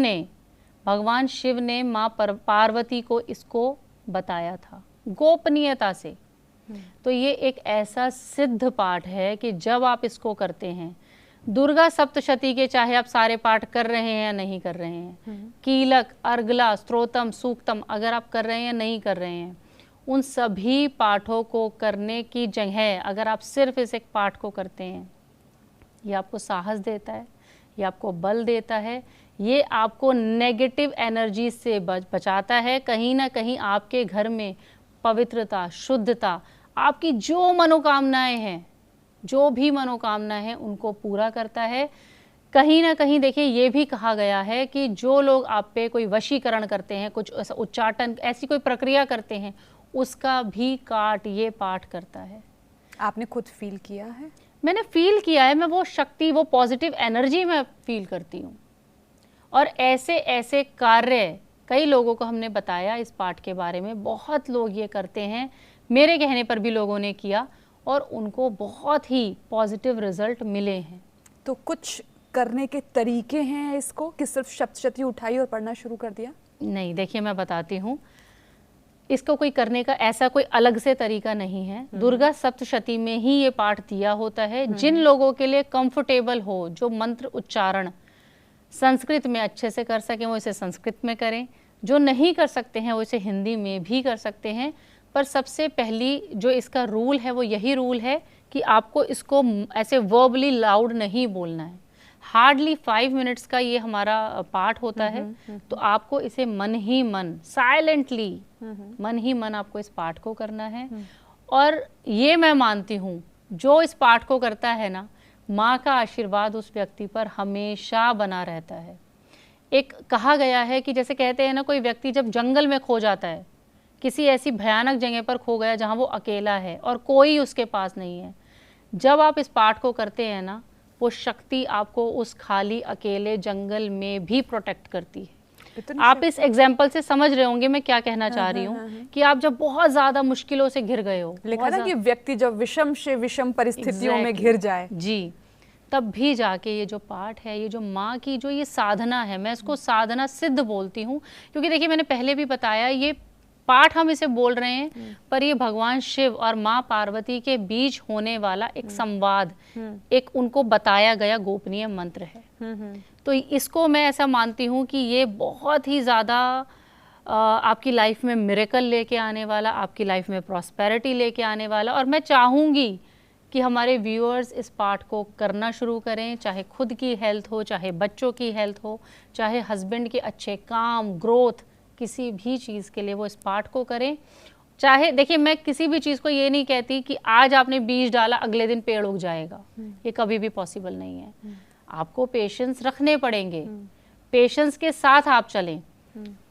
ने माँ पार्वती को इसको बताया था गोपनीयता से। तो ये एक ऐसा सिद्ध पाठ है कि जब आप इसको करते हैं, दुर्गा सप्तशती के चाहे आप सारे पाठ कर रहे हैं या नहीं कर रहे हैं, कीलक, अर्गला, स्त्रोतम, सूक्तम अगर आप कर रहे हैं या नहीं कर रहे हैं, उन सभी पाठों को करने की जगह अगर आप सिर्फ इस एक पाठ को करते हैं, ये आपको साहस देता है, ये आपको बल देता है, ये आपको नेगेटिव एनर्जी से बचाता है। कहीं ना कहीं आपके घर में पवित्रता, शुद्धता, आपकी जो मनोकामनाएं हैं, जो भी मनोकामना है उनको पूरा करता है। कहीं ना कहीं देखिए ये भी कहा गया है कि जो लोग आप पे कोई वशीकरण करते हैं, कुछ उच्चाटन, ऐसी कोई प्रक्रिया करते हैं, उसका भी काट ये पाठ करता है। आपने खुद फील किया है? मैंने फील किया है, मैं वो शक्ति, वो पॉजिटिव एनर्जी मैं फील करती हूँ। और ऐसे ऐसे कार्य कई लोगों को हमने बताया इस पाठ के बारे में, बहुत लोग ये करते हैं, मेरे कहने पर भी लोगों ने किया और उनको बहुत ही पॉजिटिव रिजल्ट मिले हैं। तो कुछ करने के तरीके हैं इसको कि सिर्फ सप्तशती उठाई और पढ़ना शुरू कर दिया? नहीं, देखिए मैं बताती हूँ, इसको कोई करने का ऐसा कोई अलग से तरीका नहीं है। दुर्गा सप्तशती में ही ये पाठ दिया होता है। जिन लोगों के लिए कंफर्टेबल हो, जो मंत्र उच्चारण संस्कृत में अच्छे से कर सकें, वो इसे संस्कृत में करें। जो नहीं कर सकते हैं वो इसे हिंदी में भी कर सकते हैं। पर सबसे पहली जो इसका रूल है वो यही रूल है कि आपको इसको ऐसे वर्बली लाउड नहीं बोलना है। हार्डली 5 मिनट्स का ये हमारा पाठ होता है। तो आपको इसे मन ही मन, साइलेंटली मन ही मन आपको इस पाठ को करना है। और ये मैं मानती हूँ, जो इस पाठ को करता है ना, माँ का आशीर्वाद उस व्यक्ति पर हमेशा बना रहता है। एक कहा गया है कि जैसे कहते हैं ना, कोई व्यक्ति जब जंगल में खो जाता है, किसी ऐसी भयानक जगह पर खो गया जहाँ वो अकेला है और कोई उसके पास नहीं है, जब आप इस पाठ को करते हैं ना, वो शक्ति आपको उस खाली अकेले जंगल में भी प्रोटेक्ट करती है। आप इस एग्जाम्पल से समझ रहे होंगे मैं क्या कहना चाह रही हूँ कि आप जब बहुत ज्यादा मुश्किलों से घिर गए हो, लिखा ना कि व्यक्ति जब विषम से विषम परिस्थितियों में घिर जाए, जी, तब भी जाके ये जो पाठ है, ये जो माँ की जो ये साधना है, मैं इसको साधना सिद्ध बोलती हूँ। क्योंकि देखिए मैंने पहले भी बताया, ये पाठ हम इसे बोल रहे हैं पर ये भगवान शिव और माँ पार्वती के बीच होने वाला एक संवाद, एक उनको बताया गया गोपनीय मंत्र है। तो इसको मैं ऐसा मानती हूँ कि ये बहुत ही ज़्यादा आपकी लाइफ में मिरेकल लेके आने वाला, आपकी लाइफ में प्रॉस्पेरिटी लेके आने वाला। और मैं चाहूँगी कि हमारे व्यूअर्स इस पाठ को करना शुरू करें, चाहे खुद की हेल्थ हो, चाहे बच्चों की हेल्थ हो, चाहे हस्बैंड के अच्छे काम, ग्रोथ, किसी भी चीज़ के लिए वो इस पाठ को करें। चाहे देखिए मैं किसी भी चीज़ को ये नहीं कहती कि आज आपने बीज डाला अगले दिन पेड़ उग जाएगा, ये कभी भी पॉसिबल नहीं है। आपको पेशेंस रखने पड़ेंगे, पेशेंस के साथ आप चलें।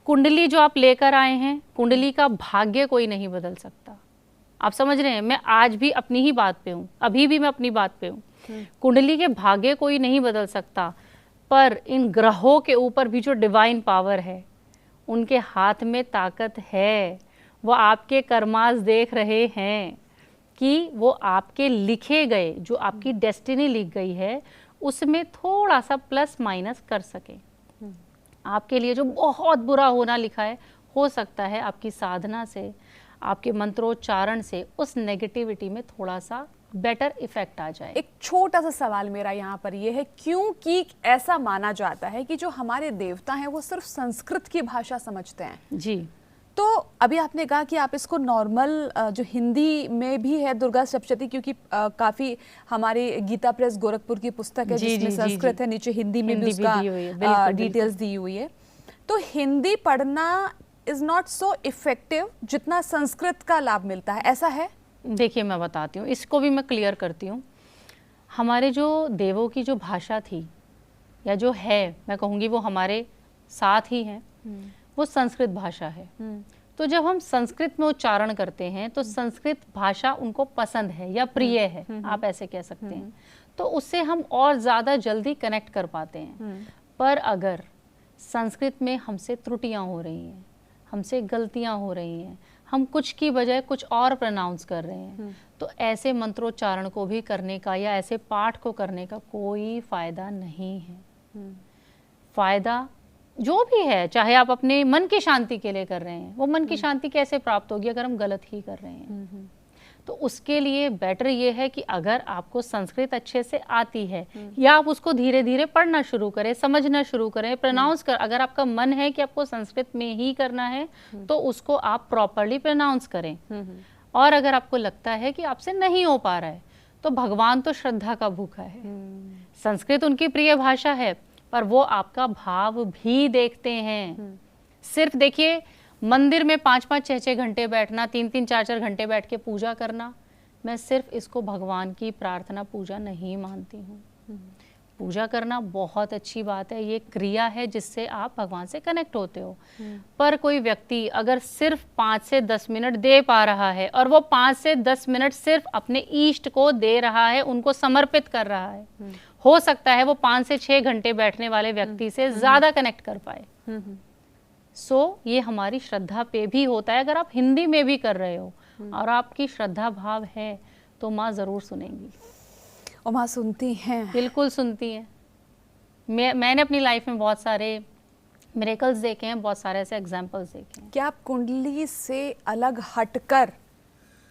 कुंडली जो आप लेकर आए हैं, कुंडली का भाग्य कोई नहीं बदल सकता। आप समझ रहे हैं, मैं आज भी अपनी ही बात पे हूँ, अभी भी मैं अपनी बात पे हूँ। कुंडली के भाग्य कोई नहीं बदल सकता, पर इन ग्रहों के ऊपर भी जो डिवाइन पावर है, उनके हाथ में ताकत है। वो आपके कर्मास देख रहे हैं कि वो आपके लिखे गए, जो आपकी डेस्टिनी लिख गई है, उसमें थोड़ा सा प्लस माइनस कर सके। आपके लिए जो बहुत बुरा होना लिखा है, हो सकता है आपकी साधना से, आपके मंत्रोच्चारण से उस नेगेटिविटी में थोड़ा सा बेटर इफेक्ट आ जाए। एक छोटा सा सवाल मेरा यहाँ पर ये है, क्योंकि ऐसा माना जाता है कि जो हमारे देवता हैं वो सिर्फ संस्कृत की भाषा समझते हैं। जी, तो अभी आपने कहा कि आप इसको नॉर्मल जो हिंदी में भी है दुर्गा सप्तशती, क्योंकि काफी हमारी गीता प्रेस गोरखपुर की पुस्तक है जिसमें संस्कृत है, नीचे हिंदी में भी उसका डिटेल्स दी हुई है। तो हिंदी पढ़ना इज नॉट सो इफेक्टिव जितना संस्कृत का लाभ मिलता है, ऐसा है? देखिए मैं बताती हूँ, इसको भी मैं क्लियर करती हूँ। हमारे जो देवों की जो भाषा थी, या जो है, मैं कहूँगी वो हमारे साथ ही हैं, वो संस्कृत भाषा है। तो जब हम संस्कृत में उच्चारण करते हैं तो संस्कृत भाषा उनको पसंद है या प्रिय है, आप ऐसे कह सकते हैं। तो उससे हम और ज़्यादा जल्दी कनेक्ट कर पाते हैं। पर अगर संस्कृत में हमसे त्रुटियाँ हो रही हैं, हमसे गलतियाँ हो रही हैं, हम कुछ की बजाय कुछ और प्रोनाउंस कर रहे हैं। तो ऐसे मंत्रोच्चारण को भी करने का या ऐसे पाठ को करने का कोई फायदा नहीं है। फायदा जो भी है, चाहे आप अपने मन की शांति के लिए कर रहे हैं, वो मन की शांति कैसे प्राप्त होगी अगर हम गलत ही कर रहे हैं। तो उसके लिए बेटर ये है कि अगर आपको संस्कृत अच्छे से आती है या आप उसको धीरे धीरे पढ़ना शुरू करें, समझना शुरू करें, प्रोनाउंस कर, अगर आपका मन है कि आपको संस्कृत में ही करना है तो उसको आप प्रॉपरली प्रोनाउंस करें। और अगर आपको लगता है कि आपसे नहीं हो पा रहा है तो भगवान तो श्रद्धा का भूखा है। संस्कृत उनकी प्रिय भाषा है, पर वो आपका भाव भी देखते हैं। सिर्फ देखिए, मंदिर में 5-5, 6-6 घंटे बैठना, 3-3, 4-4 घंटे बैठ के पूजा करना, मैं सिर्फ इसको भगवान की प्रार्थना पूजा नहीं मानती हूँ। पूजा करना बहुत अच्छी बात है, ये क्रिया है जिससे आप भगवान से कनेक्ट होते हो। पर कोई व्यक्ति अगर सिर्फ 5 से 10 मिनट दे पा रहा है और वो 5 से 10 मिनट सिर्फ अपने इष्ट को दे रहा है, उनको समर्पित कर रहा है, हो सकता है वो 5 से 6 घंटे बैठने वाले व्यक्ति से ज्यादा कनेक्ट कर पाए। ये हमारी श्रद्धा पे भी होता है। अगर आप हिंदी में भी कर रहे हो और आपकी श्रद्धा भाव है तो माँ जरूर सुनेंगी। और माँ सुनती हैं, बिल्कुल सुनती हैं। मैंने अपनी लाइफ में बहुत सारे मिरेकल्स देखे हैं, बहुत सारे ऐसे एग्जाम्पल्स देखे हैं। क्या आप कुंडली से अलग हटकर,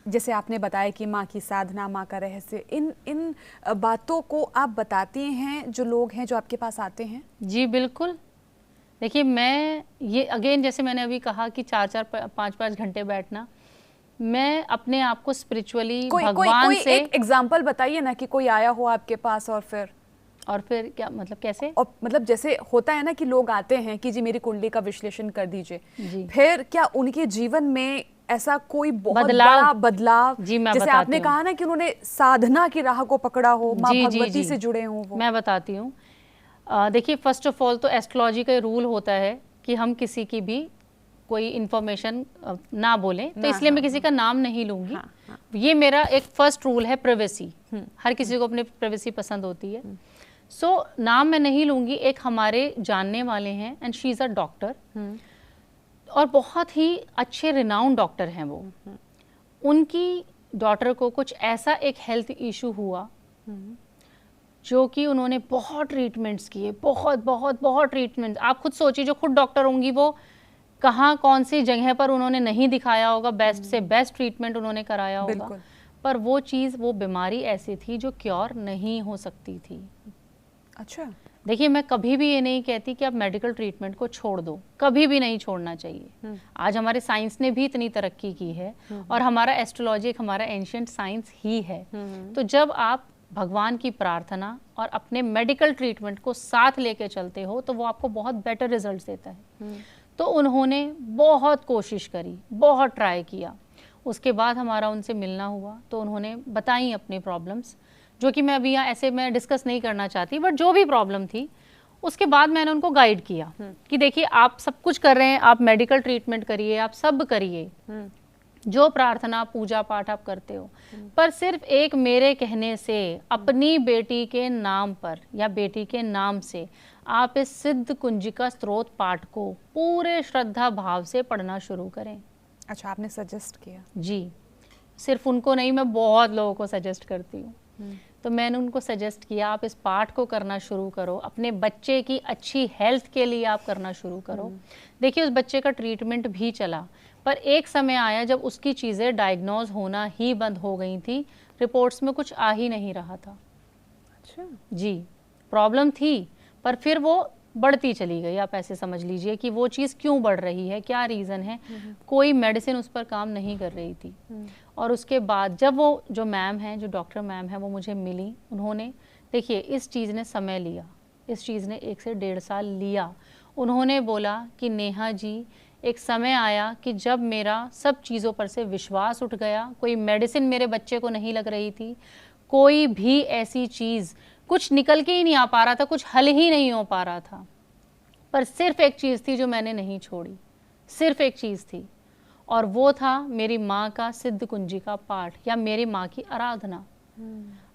जैसे आपने बताया कि माँ की साधना, माँ का रहस्य, इन बातों को आप बताती हैं जो लोग हैं जो आपके पास आते हैं? जी बिल्कुल। देखिए, मैं ये अगेन जैसे मैंने अभी कहा कि 4-4, 5-5 घंटे बैठना, मैं अपने आप को स्पिरिचुअली भगवान कोई से एक एग्जांपल बताइए ना कि कोई आया हो आपके पास और फिर क्या मतलब कैसे? और मतलब जैसे होता है ना कि लोग आते हैं कि जी मेरी कुंडली का विश्लेषण कर दीजिए, जी। फिर क्या उनके जीवन में ऐसा कोई बहुत बदलाव? बड़ा बदलाव, जी, मैं जैसे बताती आपने हूँ। कहा ना कि उन्होंने साधना की राह को पकड़ा हो, माँ जी, भगवती जी। से जुड़े हों वो? मैं बताती हूँ। देखिए, फर्स्ट ऑफ ऑल तो एस्ट्रोलॉजी का रूल होता है कि हम किसी की भी कोई इंफॉर्मेशन ना बोलें, तो इसलिए मैं किसी का नाम नहीं लूंगी। ये मेरा एक फर्स्ट रूल है, प्राइवेसी। हर किसी को अपनी प्राइवेसी पसंद होती है। नाम मैं नहीं लूंगी। एक हमारे जानने वाले हैं and she is a doctor, और बहुत ही अच्छे रिनाउंड डॉक्टर हैं वो। उनकी डॉटर को कुछ ऐसा एक हेल्थ इशू हुआ जो कि उन्होंने बहुत ट्रीटमेंट्स किए, बहुत ट्रीटमेंट। आप खुद सोचिए, जो खुद डॉक्टर होंगी वो कहाँ कौन सी जगह पर उन्होंने नहीं दिखाया होगा, बेस्ट से बेस्ट ट्रीटमेंट उन्होंने कराया होगा, पर वो चीज़, वो बीमारी ऐसी थी जो क्योर नहीं हो सकती थी। अच्छा। देखिए, मैं कभी भी ये नहीं कहती कि आप मेडिकल ट्रीटमेंट को छोड़ दो, कभी भी नहीं छोड़ना चाहिए। आज हमारे साइंस ने भी इतनी तरक्की की है और हमारा एस्ट्रोलॉजी एक हमारा एंशिएंट साइंस ही है। तो जब आप भगवान की प्रार्थना और अपने मेडिकल ट्रीटमेंट को साथ लेके चलते हो तो वो आपको बहुत बेटर रिजल्ट देता है। तो उन्होंने बहुत कोशिश करी, बहुत ट्राई किया। उसके बाद हमारा उनसे मिलना हुआ तो उन्होंने बताई अपनी प्रॉब्लम्स, जो कि मैं अभी यहाँ ऐसे मैं डिस्कस नहीं करना चाहती, बट जो भी प्रॉब्लम थी उसके बाद मैंने उनको गाइड किया कि देखिए, आप सब कुछ कर रहे हैं, आप मेडिकल ट्रीटमेंट करिए, आप सब करिए, जो प्रार्थना पूजा पाठ आप करते हो, पर सिर्फ एक मेरे कहने से अपनी बेटी के नाम पर या बेटी के नाम से आप इस सिद्ध कुंजिका स्त्रोत पाठ को पूरे श्रद्धा भाव से पढ़ना शुरू करें। अच्छा, आपने सजेस्ट किया? जी, सिर्फ उनको नहीं, मैं बहुत लोगों को सजेस्ट करती हूँ। तो मैंने उनको सजेस्ट किया, आप इस पाठ को करना शुरू करो, अपने बच्चे की अच्छी हेल्थ के लिए आप करना शुरू करो। देखिए, उस बच्चे का ट्रीटमेंट भी चला, पर एक समय आया जब उसकी चीज़ें डायग्नोज होना ही बंद हो गई थी, रिपोर्ट्स में कुछ आ ही नहीं रहा था। अच्छा। जी, प्रॉब्लम थी, पर फिर वो बढ़ती चली गई। आप ऐसे समझ लीजिए कि वो चीज़ क्यों बढ़ रही है, क्या रीज़न है, कोई मेडिसिन उस पर काम नहीं कर रही थी। और उसके बाद जब वो जो मैम हैं, जो डॉक्टर मैम है, वो मुझे मिली, उन्होंने, देखिए, इस चीज़ ने समय लिया, इस चीज़ ने 1 से 1.5 साल लिया। उन्होंने बोला कि नेहा जी, एक समय आया कि जब मेरा सब चीज़ों पर से विश्वास उठ गया, कोई मेडिसिन मेरे बच्चे को नहीं लग रही थी, कोई भी ऐसी चीज़, कुछ निकल के ही नहीं आ पा रहा था, कुछ हल ही नहीं हो पा रहा था, पर सिर्फ एक चीज़ थी जो मैंने नहीं छोड़ी, सिर्फ एक चीज़ थी, और वो था मेरी माँ का सिद्ध कुंजिका पाठ या मेरी माँ की आराधना।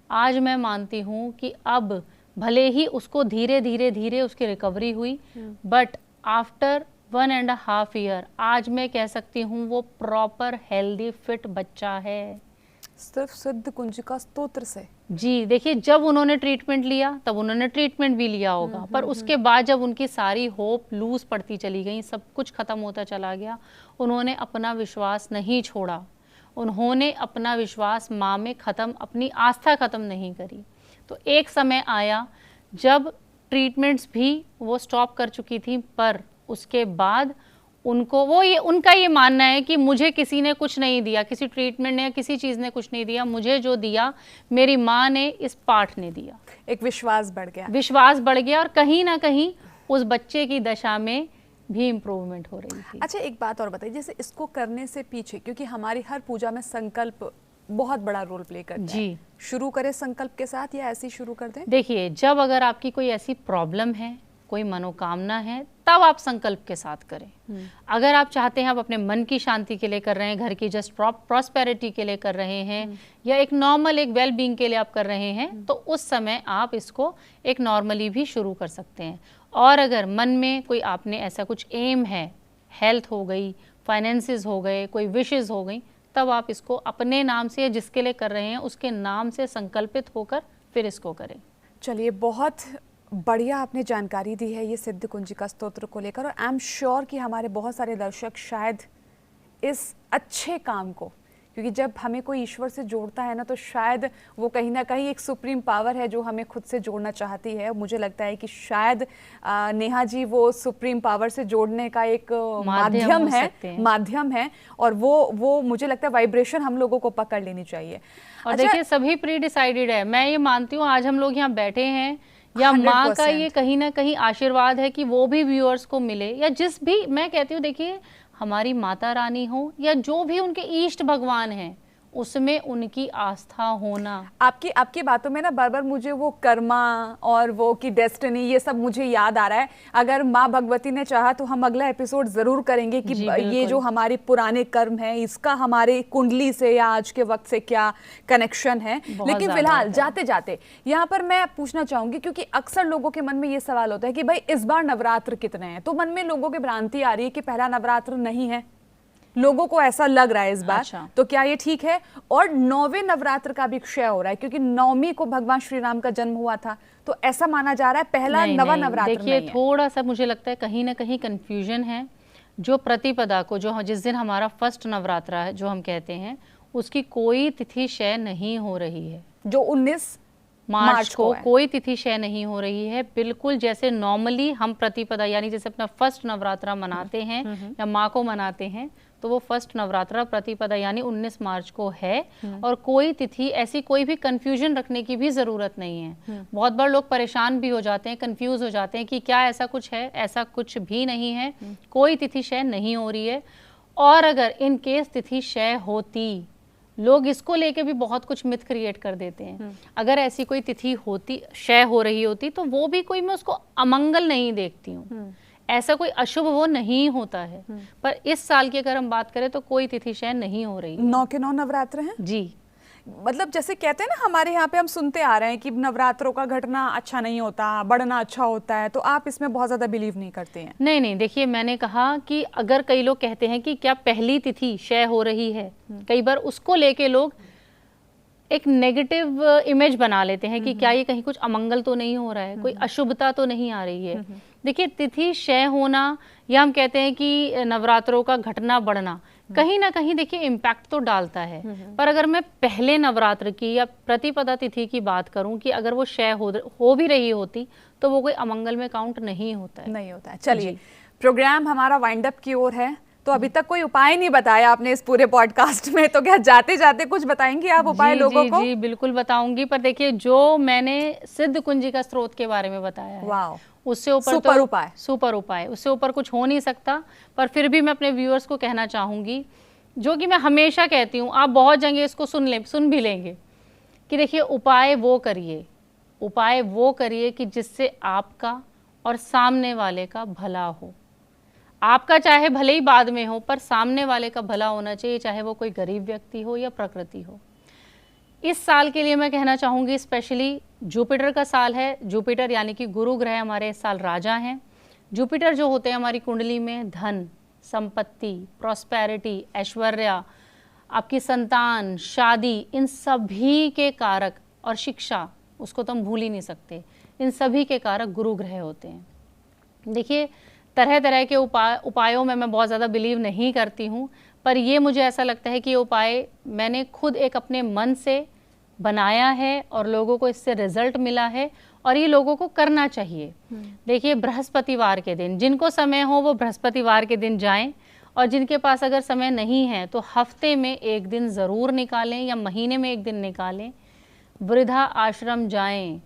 आज मैं मानती हूँ कि अब भले ही उसको धीरे धीरे धीरे उसकी रिकवरी हुई, बट आफ्टर 1.5 ईयर आज मैं कह सकती हूँ वो प्रॉपर हेल्दी फिट बच्चा है, सिर्फ सिद्ध कुंजिका स्तोत्र से। जी। देखिए जब उन्होंने ट्रीटमेंट लिया तब उन्होंने ट्रीटमेंट भी लिया होगा, पर उसके बाद जब उनकी सारी होप लूज पड़ती चली गई, सब कुछ खत्म होता चला गया, उन्होंने अपना विश्वास नहीं छोड़ा, उन्होंने अपना विश्वास माँ में ख़त्म, अपनी आस्था ख़त्म नहीं करी। तो एक समय आया जब ट्रीटमेंट्स भी वो स्टॉप कर चुकी थी, पर उसके बाद उनको उनका ये मानना है कि मुझे किसी ने कुछ नहीं दिया, किसी ट्रीटमेंट ने या किसी चीज़ ने कुछ नहीं दिया, मुझे जो दिया मेरी माँ ने, इस पाठ ने दिया। एक विश्वास बढ़ गया, विश्वास बढ़ गया, और कहीं ना कहीं उस बच्चे की दशा में भी इम्प्रूवमेंट हो रही थी। अच्छा एक बात और बताइए, जैसे इसको करने से पीछे, क्योंकि हमारी हर पूजा में संकल्प बहुत बड़ा रोल प्ले करता है, जी। शुरू करें संकल्प के साथ या ऐसे ही शुरू कर दें? देखिए जब अगर आपकी कोई ऐसी प्रॉब्लम है, कोई मनोकामना है, तब आप संकल्प के साथ करें। अगर आप चाहते हैं, आप अपने मन की शांति के लिए कर रहे हैं, घर की जस्ट प्रॉस्पेरिटी के लिए कर रहे हैं, या एक नॉर्मल एक वेल बीइंग के लिए आप कर रहे हैं, तो उस समय आप इसको एक नॉर्मली भी शुरू कर सकते हैं। और अगर मन में कोई आपने ऐसा कुछ एम है, हेल्थ हो गई, फाइनेंसेस हो गए, कोई विशेस हो गई, तब आप इसको अपने नाम से या जिसके लिए कर रहे हैं उसके नाम से संकल्पित होकर फिर इसको करें। चलिए, बहुत बढ़िया आपने जानकारी दी है ये सिद्ध कुंजिका स्तोत्र को लेकर, और आई एम श्योर कि हमारे बहुत सारे दर्शक शायद इस अच्छे काम को, क्योंकि जब हमें कोई ईश्वर से जोड़ता है ना, तो शायद वो कहीं ना कहीं एक सुप्रीम पावर है जो हमें खुद से जोड़ना चाहती है। मुझे लगता है कि शायद नेहा जी वो सुप्रीम पावर से जोड़ने का एक माध्यम है, और वो मुझे लगता है वाइब्रेशन हम लोगों को पकड़ लेनी चाहिए। और देखिए सभी प्री डिसाइडेड है। मैं ये मानती हूँ आज हम लोग यहाँ बैठे हैं, या माँ का ये कहीं ना कहीं आशीर्वाद है कि वो भी व्यूअर्स को मिले, या जिस भी, मैं कहती हूँ देखिए हमारी माता रानी हो या जो भी उनके इष्ट भगवान हैं, उसमें उनकी आस्था होना। आपकी बातों में ना बार बार मुझे वो कर्मा और वो की डेस्टिनी, ये सब मुझे याद आ रहा है। अगर माँ भगवती ने चाहा तो हम अगला एपिसोड जरूर करेंगे कि ये जो हमारे पुराने कर्म है, इसका हमारे कुंडली से या आज के वक्त से क्या कनेक्शन है। लेकिन फिलहाल जाते जाते यहाँ पर मैं पूछना चाहूंगी, क्योंकि अक्सर लोगों के मन में ये सवाल होता है कि भाई इस बार नवरात्र कितने हैं, तो मन में लोगों की भ्रांति आ रही है कि पहला नवरात्र नहीं है, लोगों को ऐसा लग रहा है इस बार। अच्छा। तो क्या ये ठीक है? और 9वें नवरात्र का भी क्षय हो रहा है, क्योंकि 9वीं को भगवान श्री राम का जन्म हुआ था, तो ऐसा माना जा रहा है पहला नवा नवरात्र। देखिए थोड़ा सा मुझे लगता है कहीं ना कहीं कंफ्यूजन है। जो प्रतिपदा को, जो जिस दिन हमारा फर्स्ट नवरात्र है जो हम कहते हैं, उसकी कोई तिथि क्षय नहीं हो रही है। जो 19 मार्च को कोई तिथि क्षय नहीं हो रही है। बिल्कुल जैसे नॉर्मली हम प्रतिपदा यानी जैसे अपना फर्स्ट नवरात्रा मनाते हैं या माँ को मनाते हैं, तो वो फर्स्ट नवरात्रा प्रतिपदा यानी 19 मार्च को है। और कोई तिथि ऐसी कोई भी कंफ्यूजन रखने की भी ज़रूरत नहीं है। बहुत बार लोग परेशान भी हो जाते हैं, कंफ्यूज हो जाते हैं कि क्या ऐसा कुछ है। ऐसा कुछ भी नहीं है, कोई तिथि क्षय नहीं हो रही है। और अगर इन केस तिथि क्षय होती, लोग इसको लेके भी बहुत कुछ मिथ क्रिएट कर देते हैं। अगर ऐसी कोई तिथि होती, क्षय हो रही होती, तो वो भी कोई, मैं उसको अमंगल नहीं देखती हूँ, ऐसा कोई अशुभ वो नहीं होता है। पर इस साल की अगर हम बात करें तो कोई तिथि क्षय नहीं हो रही। 9 के 9 नवरात्र हैं जी। मतलब जैसे कहते हैं ना, हमारे यहाँ पे हम सुनते आ रहे हैं कि नवरात्रों का घटना अच्छा नहीं होता, बढ़ना अच्छा होता है, तो आप इसमें बहुत ज्यादा बिलीव नहीं करते हैं? नहीं, देखिए मैंने कहा कि अगर कई लोग कहते हैं कि क्या पहली तिथि क्षय हो रही है, कई बार उसको लेके लोग एक नेगेटिव इमेज बना लेते हैं कि क्या ये कहीं कुछ अमंगल तो नहीं हो रहा है, कोई अशुभता तो नहीं आ रही है। देखिए तिथि क्षय होना, या हम कहते हैं कि नवरात्रों का घटना बढ़ना, कहीं ना कहीं देखिए इम्पैक्ट तो डालता है। पर अगर मैं पहले नवरात्र की या प्रतिपदा तिथि की बात करूं कि अगर वो क्षय हो भी रही होती, तो वो कोई अमंगल में काउंट नहीं होता है। नहीं होता है। चलिए, प्रोग्राम हमारा वाइंड अप की ओर है, तो अभी तक कोई उपाय नहीं बताया आपने इस पूरे पॉडकास्ट में, तो क्या जाते जाते कुछ बताएंगी आप उपाय लोगों को? जी बिल्कुल बताऊंगी। पर देखिए जो मैंने सिद्ध कुंजिका स्त्रोत के बारे में बताया है, वाह, उससे ऊपर सुपर उपाय, उससे ऊपर कुछ हो नहीं सकता। पर फिर भी मैं अपने व्यूअर्स को कहना चाहूंगी, जो कि मैं हमेशा कहती हूँ, आप बहुत जगह इसको सुन भी लेंगे, कि देखिए उपाय वो करिए कि जिससे आपका और सामने वाले का भला हो। आपका चाहे भले ही बाद में हो, पर सामने वाले का भला होना चाहिए, चाहे वो कोई गरीब व्यक्ति हो या प्रकृति हो। इस साल के लिए मैं कहना चाहूँगी, स्पेशली जुपिटर का साल है। जुपिटर यानी कि गुरु ग्रह हमारे इस साल राजा हैं, जुपिटर जो होते हैं हमारी कुंडली में धन, संपत्ति, प्रॉस्पेरिटी, ऐश्वर्य, आपकी संतान, शादी, इन सभी के कारक, और शिक्षा, उसको तो हम भूल ही नहीं सकते, इन सभी के कारक गुरु ग्रह होते हैं। देखिए, तरह तरह के उपायों में मैं बहुत ज़्यादा बिलीव नहीं करती हूँ, पर ये मुझे ऐसा लगता है कि ये उपाय मैंने खुद एक अपने मन से बनाया है और लोगों को इससे रिजल्ट मिला है, और ये लोगों को करना चाहिए। देखिए, बृहस्पतिवार के दिन, जिनको समय हो वो बृहस्पतिवार के दिन जाएं, और जिनके पास अगर समय नहीं है तो हफ्ते में एक दिन ज़रूर निकालें या महीने में एक दिन निकालें, वृद्धा आश्रम जाएं।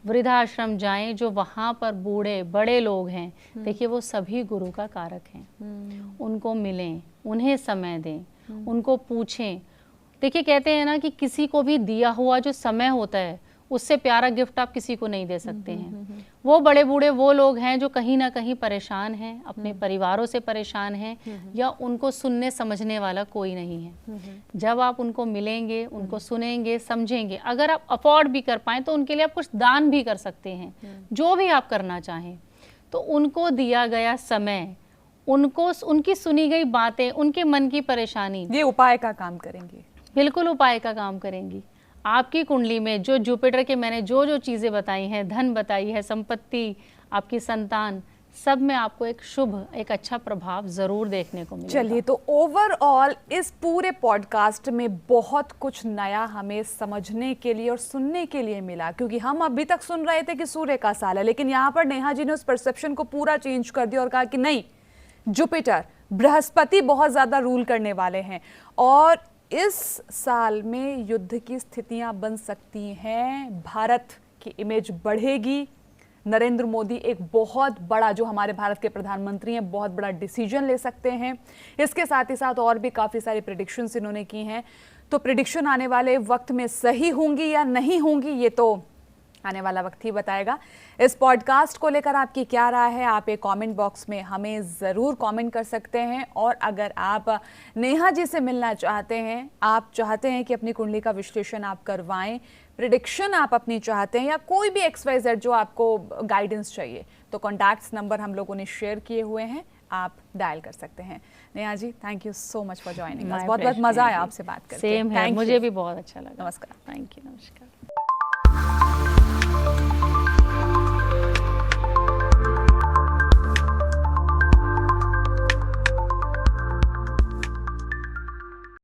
वृद्धा आश्रम जाएं, जो वहाँ पर बूढ़े बड़े लोग हैं, देखिए वो सभी गुरु का कारक हैं। उनको मिलें, उन्हें समय दें, उनको पूछें। देखिए, कहते हैं ना कि किसी को भी दिया हुआ जो समय होता है, उससे प्यारा गिफ्ट आप किसी को नहीं दे सकते हैं। वो बड़े बूढ़े वो लोग हैं जो कहीं ना कहीं परेशान हैं, अपने परिवारों से परेशान हैं, या उनको सुनने समझने वाला कोई नहीं है। जब आप उनको मिलेंगे, उनको सुनेंगे, समझेंगे, अगर आप अफोर्ड भी कर पाएँ तो उनके लिए आप कुछ दान भी कर सकते हैं, जो भी आप करना चाहें। तो उनको दिया गया समय, उनको उनकी सुनी गई बातें, उनके मन की परेशानी, ये उपाय का काम करेंगे, बिल्कुल उपाय का काम करेंगी। आपकी कुंडली में जो जुपिटर के मैंने जो जो चीज़ें बताई हैं, धन बताई है, संपत्ति, आपकी संतान, सब में आपको एक शुभ, एक अच्छा प्रभाव ज़रूर देखने को मिलेगा। चलिए, तो ओवरऑल इस पूरे पॉडकास्ट में बहुत कुछ नया हमें समझने के लिए और सुनने के लिए मिला, क्योंकि हम अभी तक सुन रहे थे कि सूर्य का साल है, लेकिन यहाँ पर नेहा जी ने उस परसेप्शन को पूरा चेंज कर दिया और कहा कि नहीं, जुपिटर, बृहस्पति बहुत ज़्यादा रूल करने वाले हैं, और इस साल में युद्ध की स्थितियां बन सकती हैं, भारत की इमेज बढ़ेगी, नरेंद्र मोदी एक बहुत बड़ा, जो हमारे भारत के प्रधानमंत्री हैं, बहुत बड़ा डिसीजन ले सकते हैं। इसके साथ ही साथ और भी काफ़ी सारी प्रेडिक्शंस इन्होंने की हैं, तो प्रेडिक्शन आने वाले वक्त में सही होंगी या नहीं होंगी, ये तो आने वाला वक्त ही बताएगा। इस पॉडकास्ट को लेकर आपकी क्या राय है, आप एक कमेंट बॉक्स में हमें ज़रूर कमेंट कर सकते हैं। और अगर आप नेहा जी से मिलना चाहते हैं, आप चाहते हैं कि अपनी कुंडली का विश्लेषण आप करवाएं, प्रेडिक्शन आप अपनी चाहते हैं, या कोई भी XYZ जो आपको गाइडेंस चाहिए, तो कॉन्टैक्ट्स नंबर हम लोगों ने शेयर किए हुए हैं, आप डायल कर सकते हैं। Neha ji, thank you so much for joining us. बहुत बहुत मज़ा आया आपसे बात करके। सेम है, मुझे भी बहुत अच्छा लगा। नमस्कार। थैंक यू, नमस्कार।